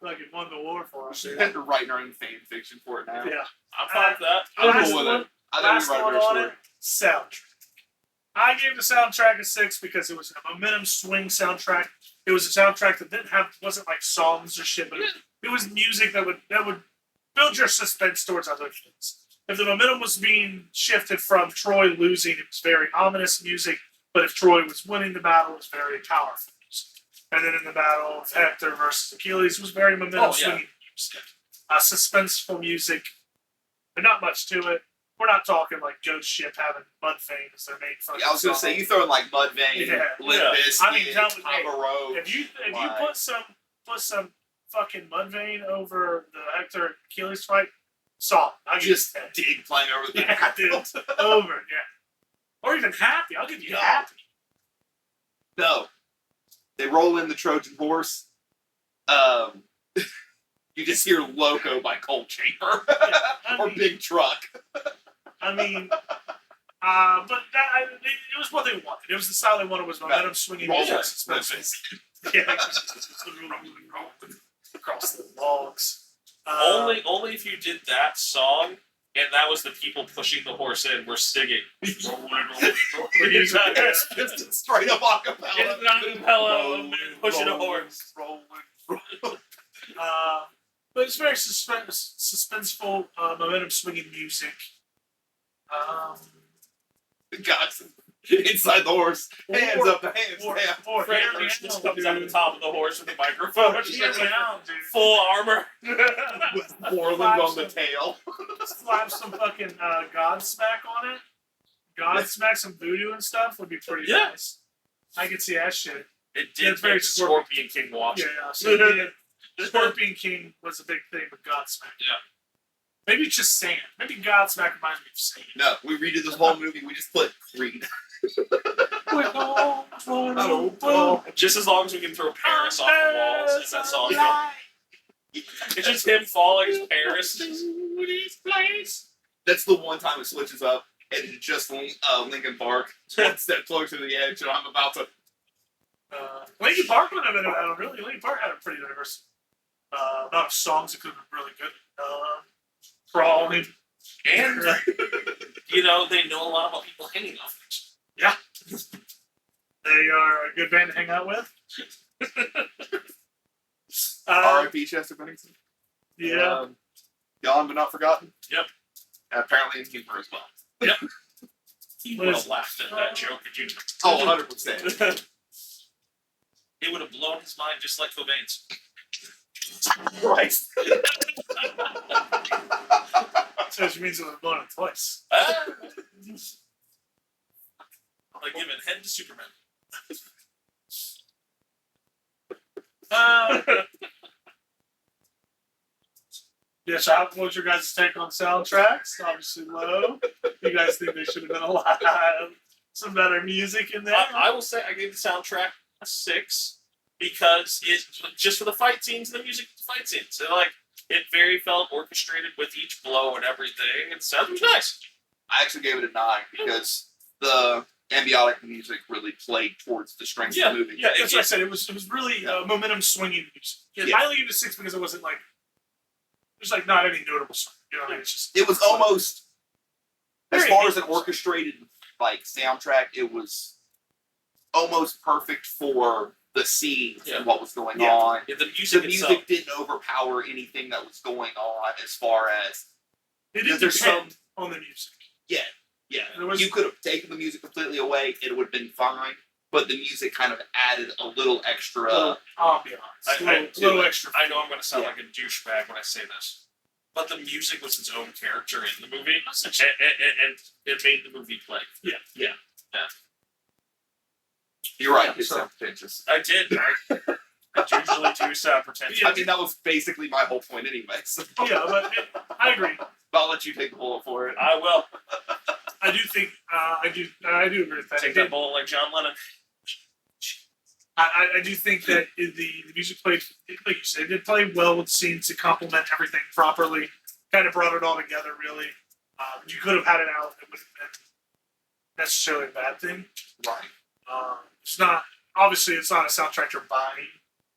Like it won the war for us. We're writing our own fan fiction for it now. Yeah. I'm fine with that. I'm Last cool with one- it. I Last think we one write on our it, soundtrack. I gave the soundtrack a 6 because it was a momentum swing soundtrack. It was a soundtrack that wasn't like songs or shit, but it was music that would build your suspense towards other things. If the momentum was being shifted from Troy losing, it was very ominous music. But if Troy was winning the battle, it was very powerful music. And then in the battle of Hector versus Achilles, it was very momentum swinging music. Suspenseful music, but not much to it. We're not talking like Ghost Ship having Mudvayne as their main fucking Yeah, I was gonna song. say you throwing like Mudvayne, Yeah. Limp Yeah. Bizkit, I mean, tell me, hey, Road. If you put some fucking Mudvayne over the Hector Achilles fight, solid. I'll give Just you 10. dig playing over the Yeah, background. over, yeah. Or even happy. I'll give you happy. No. They roll in the Trojan horse. You just hear Loco by Cold Chamber. Or Big Truck. But it was what they wanted. It was the style they wanted. Was momentum swinging Roll music, it. suspense. Yeah, across the logs. Only if you did that song and that was the people pushing the horse in were singing. Rolling. It's just a straight up acapella. It's not a acapella, a man pushing a horse. But it's very suspenseful, momentum swinging music. The guys inside the horse, hands up, the hands down. Or Fred hear me Durst just out, comes out of the dude. top of the horse with a microphone. Hear me out, dude. Full armor. With Borland on the tail. Slap some fucking Godsmack on it. Godsmack, some voodoo and stuff would be pretty Yeah. nice. I could see that shit. It Yeah, did it's very make Scorpion King watch. Yeah, so Scorpion King was a big thing with Godsmack. Yeah. Maybe it's just sand. Maybe Godsmack reminds me of sand. No, we redid this whole movie. We just put Creed. Just as long as we can throw Paris off the walls, is that song. It's just him falling as Paris. That's the one time it switches up, and it's just Linkin Park. One step closer to the edge, and I'm about to. Linkin Park would have been Linkin Park had a pretty diverse amount of songs that could have been really good. and you know they know a lot about people hanging off things. Yeah. They are a good band to hang out with. R.I.P. Chester Bennington. Yeah. Gone but not forgotten. Yep. And apparently in humor as well. Yep. He would have laughed at that joke. Could you? Oh, 100%. It would have blown his mind just like Cobain's. Christ. So which means it was blown up twice. Like giving head to Superman. Yeah, so what's your guys' take on soundtracks? Obviously low. You guys think they should have been a lot some better music in there? I will say I gave the soundtrack a 6 because it just for the fight scenes and the music, the fight scenes. So like it very felt orchestrated with each blow and everything. And so it was nice. I actually gave it a 9 because the ambiotic music really played towards the strength of the movie. Yeah, that's what I said. It was really momentum swinging music. Yeah. I only gave it a 6 because it wasn't like there's like not any notable song. You know what I mean? It's just It was almost as Very far as an interesting. orchestrated like soundtrack, it was almost perfect for the scenes and what was going on. Yeah, the music itself. Didn't overpower anything that was going on as far as it didn't there's depend on the music. yeah. There was- You could have taken the music completely away, it would have been fine. But the music kind of added a little extra. Ambiance. I little extra. I know I'm going to sound like a douchebag when I say this, but the music was its own character in the movie, and it made the movie play. Yeah. You're right. Yeah, It's so- so pretentious. I did. I usually do sound pretentious. I mean, that was basically my whole point anyway. So Yeah, but I agree. I'll let you take the bullet for it. I will I do think I do agree with that. take that bullet like John Lennon. I do think that the music played, like you said, it did play well with scenes to complement everything properly. Kind of brought it all together, really. You could have had it out. It wouldn't have been necessarily a bad thing. Right. It's not, obviously, it's not a soundtrack you're buying.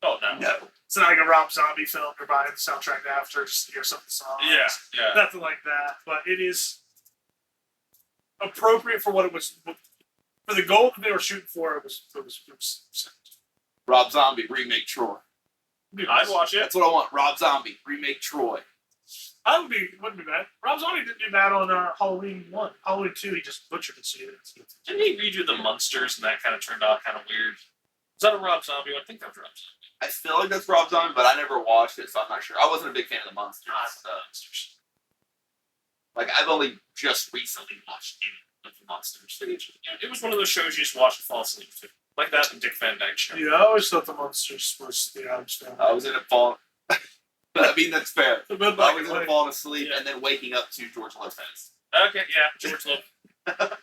Oh no. No. It's not like a Rob Zombie film you're buying the soundtrack after just to hear some of the songs. Yeah. Nothing like that. But it is appropriate for what it was. For the goal that they were shooting for, it was Rob Zombie, remake Troy. I'd watch it. That's what I want. Rob Zombie, remake Troy. I wouldn't be bad. Rob Zombie didn't do bad on Halloween 1. Halloween 2, he just butchered it. So Didn't he redo the Munsters and that kind of turned out kind of weird? Was that a Rob Zombie? I think that was Rob Zombie. I feel like that's Rob Zombie, but I never watched it, so I'm not sure. I wasn't a big fan of the Monsters. Munsters. Like, I've only just recently watched it of the Monsters. It was one of those shows you just watch and fall asleep to. Like that and Dick Van Dyke Show. Yeah, I always thought the Monsters was the Adams Family. I was in it falling. I mean, that's fair. The good I black was and in it white. falling asleep Yeah. and then waking up to George Lopez. Okay, yeah, George Lopez.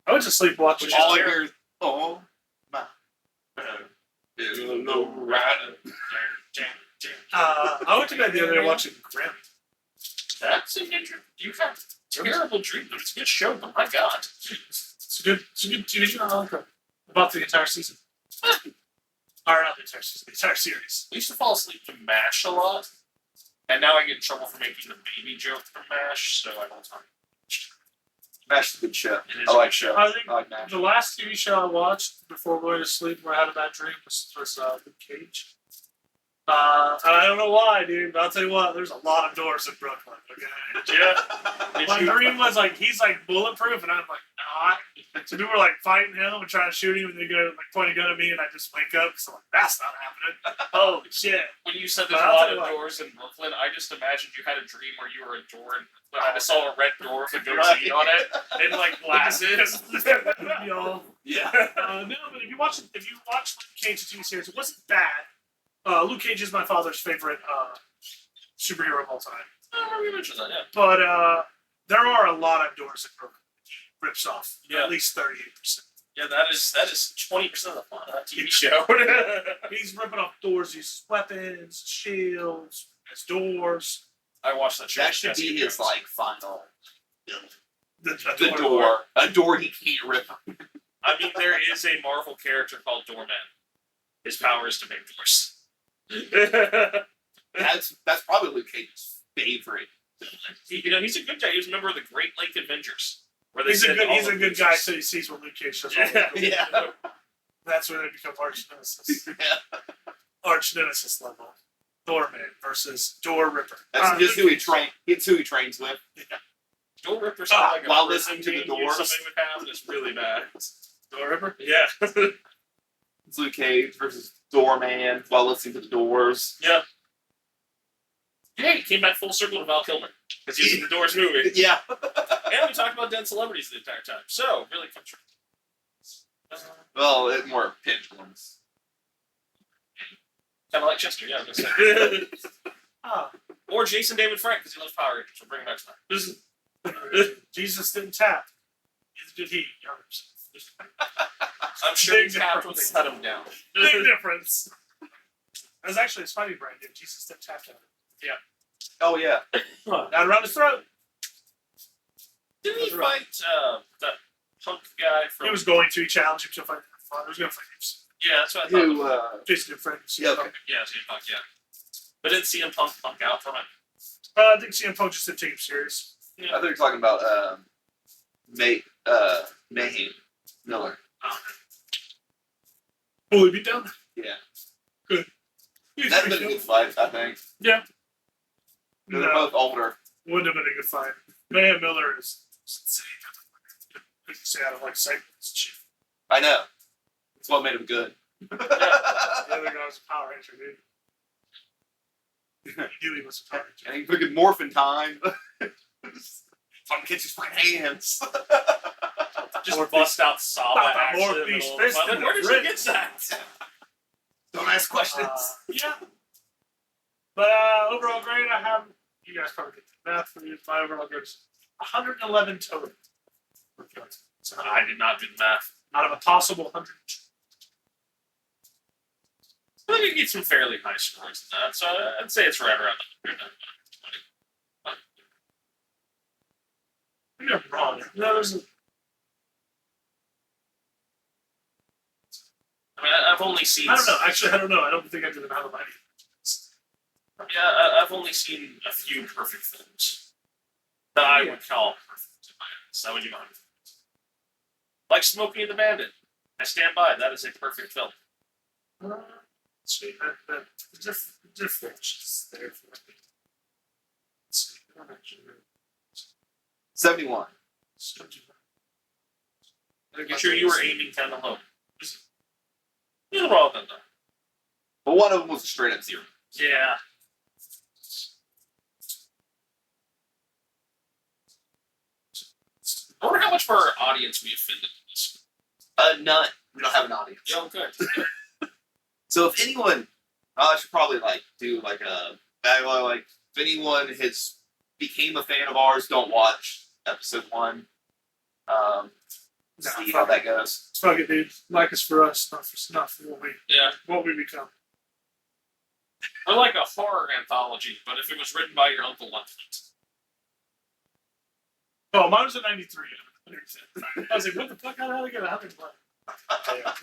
I went to sleep watching. Which is All I fair. hear is, oh, my. Low rider. I went to bed the other day watching Grimm. That's an interesting. You have terrible dreams. It's a good show, but my God. It's a good TV show. I like it. About the entire season. Or not the entire season, the entire series. I used to fall asleep to MASH a lot, and now I get in trouble for making the baby joke from MASH, so I don't talk. MASH is a good show. It is I a like good show. show. I think I like MASH. the last TV show I watched before going to sleep where I had a bad dream was Luke Cage. And I don't know why, dude, but I'll tell you what, there's a lot of doors in Brooklyn, okay? Yeah. My dream was like, he's like bulletproof, and I'm like, not. So people were like fighting him and trying to shoot him, and they go like point a gun at me, and I just wake up, so I'm like, that's not happening. Holy shit. When you said there's But a I'll lot tell you of what. doors in Brooklyn, I just imagined you had a dream where you were a door in Brooklyn. I just saw a red door with a goatee on it, and like glasses. Y'all. Yeah. No, but if you watch Luke Cage, the TV series, it wasn't bad. Luke Cage is my father's favorite superhero of all time. I remember you mentioned that, yeah. But there are a lot of doors that Brooklyn rips off. Yeah. At least 38%. Yeah, that is 20% of the fun of that TV show. He's ripping off doors, uses weapons, shields, has doors. I watched that show. That should Jessica be his, Jones. like, final build. The The door. A door he can't rip. I mean, there is a Marvel character called Doorman. His power is to make doors. That's probably Luke Cage's favorite He's a good guy. He was a member of the Great Lake Avengers. Where they He's a said good, all he's a of good Luke's- guy until he sees what Luke Cage does. Yeah. That's when they become arch nemesis. Yeah. Arch nemesis level. Doorman versus Door Ripper. That's just who he train. It's who he trains with. Joel Ripper sounded like a while person listening to the name Doors. Something would happen. It's really bad. Door Ripper? Yeah. It's Luke Cage versus Doorman while listening to the Doors. Yeah. Hey, he came back full circle to Val Kilmer because he's in the Doors movie. Yeah. And we talked about dead celebrities the entire time. So, really come true. Well, it more pinch ones. Kind of like Chester, yeah. I was gonna say. Ah, Or Jason David Frank because he loves Power Rangers. We'll bring him back tonight. Jesus didn't tap. Neither did he. I'm sure Big he tapped when they difference. cut him down. Big difference. That's actually it's funny, Brandon. Jesus didn't tap him. Oh yeah. Not around his throat. Didn't he That's right. fight that punk guy from... He was going to. He challenged him to fight. He was going to fight him. Yeah, that's what I thought. Who? Jason did friend. Yeah, okay. Yeah, CM Punk, yeah. But didn't CM Punk out from it? I think CM Punk just didn't take him serious. I thought you were talking about Mayhem Miller. Oh, he beat down. Yeah. Good. He's That'd pretty been a good good. fight, I think. Yeah. They're No, both older. wouldn't have been a good fight. Mayhem Miller is insane. I can say I don't like segments and shit. I know. That's what made him good. The other guy was a Power Ranger, dude. He knew he was a Power Ranger. And he freaking morphin time. Fucking catch his fucking hands. Just More bust out Saba Pop out action more in the beast middle of the fist fight. in Where the did you ribs. get that? Don't ask questions. Yeah. But overall grade, I have, you guys probably get the math for you. My overall grade is 111 total. So I did not do the math. out of a possible 100. I think you get some fairly high scores in that, so I'd say it's right around the 100. Maybe I'm wrong. No, there's a, I mean, I've only seen... I don't know. Actually, I don't know. I don't think I did the math on my Yeah, I've only seen a few perfect films that I would call perfect in my eyes. That would be 100. Like Smokey and the Bandit. I stand by. That is a perfect film. See, that difference is there for me. Let's see. I'm actually really- 71. Making sure you were aiming kind of low. Nothing wrong with that, though. But one of them was a straight up 0. Yeah. I wonder how much of our audience we offended in this. None. We don't have an audience. Yeah, okay. So if anyone, I should probably do like if anyone has became a fan of ours, don't watch episode 1. See how that goes. It's fucking dude. Like us for us, not for Yeah. what we become. Or like a horror anthology, but if it was written by your Uncle Luntford. Oh, mine was a 93. I was like, what the fuck? How did I get a 100?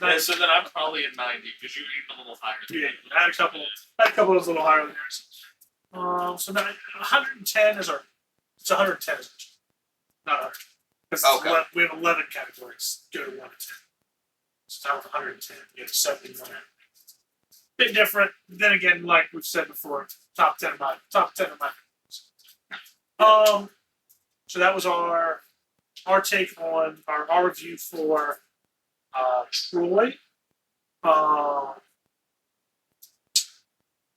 Yeah, so then I'm probably at 90 because you aimed a little higher than Yeah, me. I had a couple of those a little higher than yours. So now 110 is our. It's 110 is our. Not 100. Because Okay. we have 11 categories. Go to 1 to 10. So that was 110. You have 71. Bit different. Then again, like we've said before, top 10 of my. So that was our take on our review for Troy.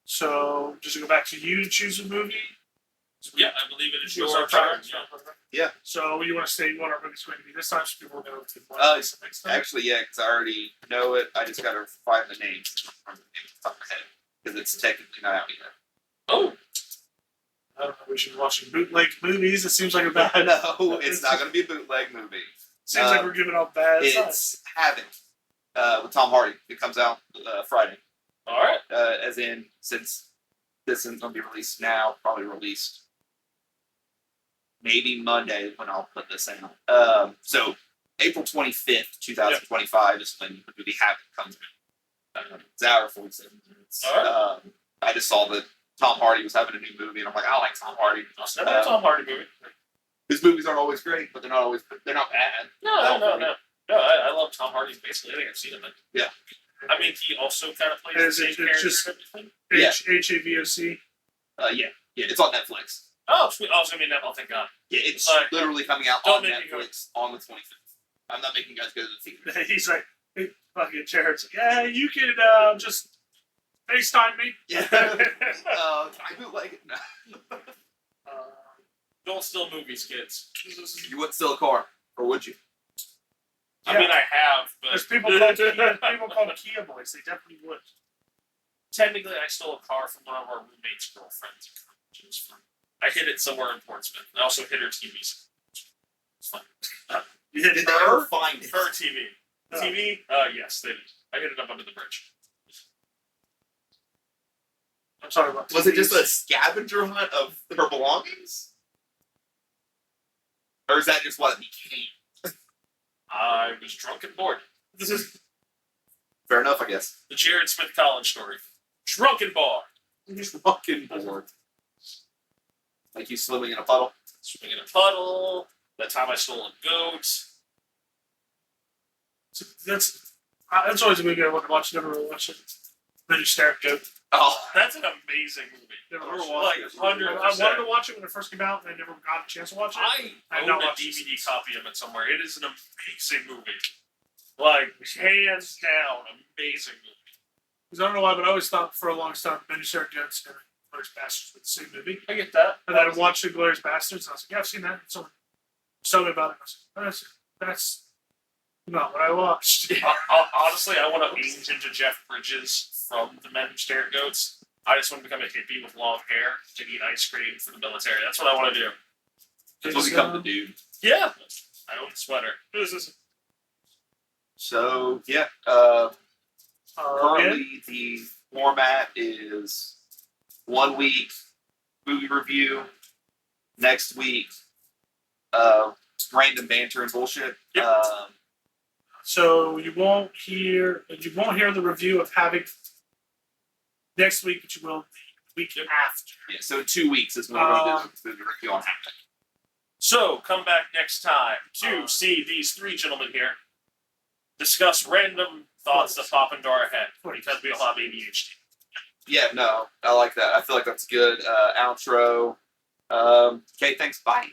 So just to go back to you to choose a movie. Yeah, I believe it is Choose your our turn. turn. Yeah. So you want to say what our movie's going to be this time, so people know to next time. Actually, yeah, because I already know it. I just got to find the names from the name off the top of my head because it's technically not out yet. Oh, I don't know. We should be watching bootleg movies. It seems like a bad. No, it's not going to be a bootleg movie. Seems like we're giving out bad signs. It's Havoc with Tom Hardy. It comes out Friday. all right. As in, since this isn't going to be released now, probably released maybe Monday when I'll put this out. So April 25th, 2025 is when the movie Havoc comes out. It's an hour 47 minutes. All right. I just saw the Tom Hardy was having a new movie, and I'm like, I like Tom Hardy. It's never a Tom Hardy movie. His movies aren't always great, but they're not bad. No, I love Tom Hardy basically. I think I've seen him in. Yeah. I mean, he also kind of plays the same character. HAVOC. Yeah, it's on Netflix. Oh, sweet. Oh, I mean, oh, thank God. Yeah, it's Like, literally coming out don't on make me go. Netflix on the 25th. I'm not making you guys go to the theater. He's like, hey, fucking Jared's like, yeah, you can just FaceTime me. Yeah. Can I bootleg it? No. Don't steal movies, kids. You wouldn't steal a car, or would you? I mean, I have, but There's people called Kia boys. They definitely would. technically, I stole a car from one of our roommates' girlfriends. It was fun. I hid it somewhere in Portsmouth. I also hid her TV. It's fun. You hit Did they ever find it? Her TV. Oh. TV? Yes, they did. I hid it up under the bridge. I'm sorry about Was it just a scavenger hunt of her belongings? Or is that just what it became? I was drunk and bored. This is Fair enough, I guess. the Jared Smith College story. Drunken bar. Fucking bored. Like you swimming in a puddle. Swimming in a puddle. That time I stole a goat. That's always a movie I want to watch. Never really watched it. Then you stare at Goat. Oh, That's an amazing movie. Never Never watched watched it. it. Like, I 100%. wanted to watch it when it first came out, and I never got a chance to watch it. I I've own not a watched it DVD since. copy of it somewhere. It is an amazing movie. Like, hands down, amazing movie. Because I don't know why, but I always thought for a long time Ben Stare Goats and Glorious Bastards were the same movie. I get that. And then I watched the Glorious Bastards, and I was like, yeah, I've seen that. Someone told me about it. I was like, that's not what I watched. Honestly, I want to age into Jeff Bridges from The Men Who Stare at Goats. I just want to become a hippie with long hair to eat ice cream for the military. That's what I want to do. that's what become the dude. Yeah. I own a sweater. So yeah, Again, currently the format is 1 week movie review, next week random banter and bullshit. Yep. so you won't hear the review of Havoc next week, but you will the week after. Yeah, so in 2 weeks is when we're going to do the review on Havoc. So, come back next time to see these three gentlemen here discuss random thoughts that pop into our head because we all have ADHD. Yeah, no, I like that. I feel like that's good. Outro. Okay, thanks. Bye.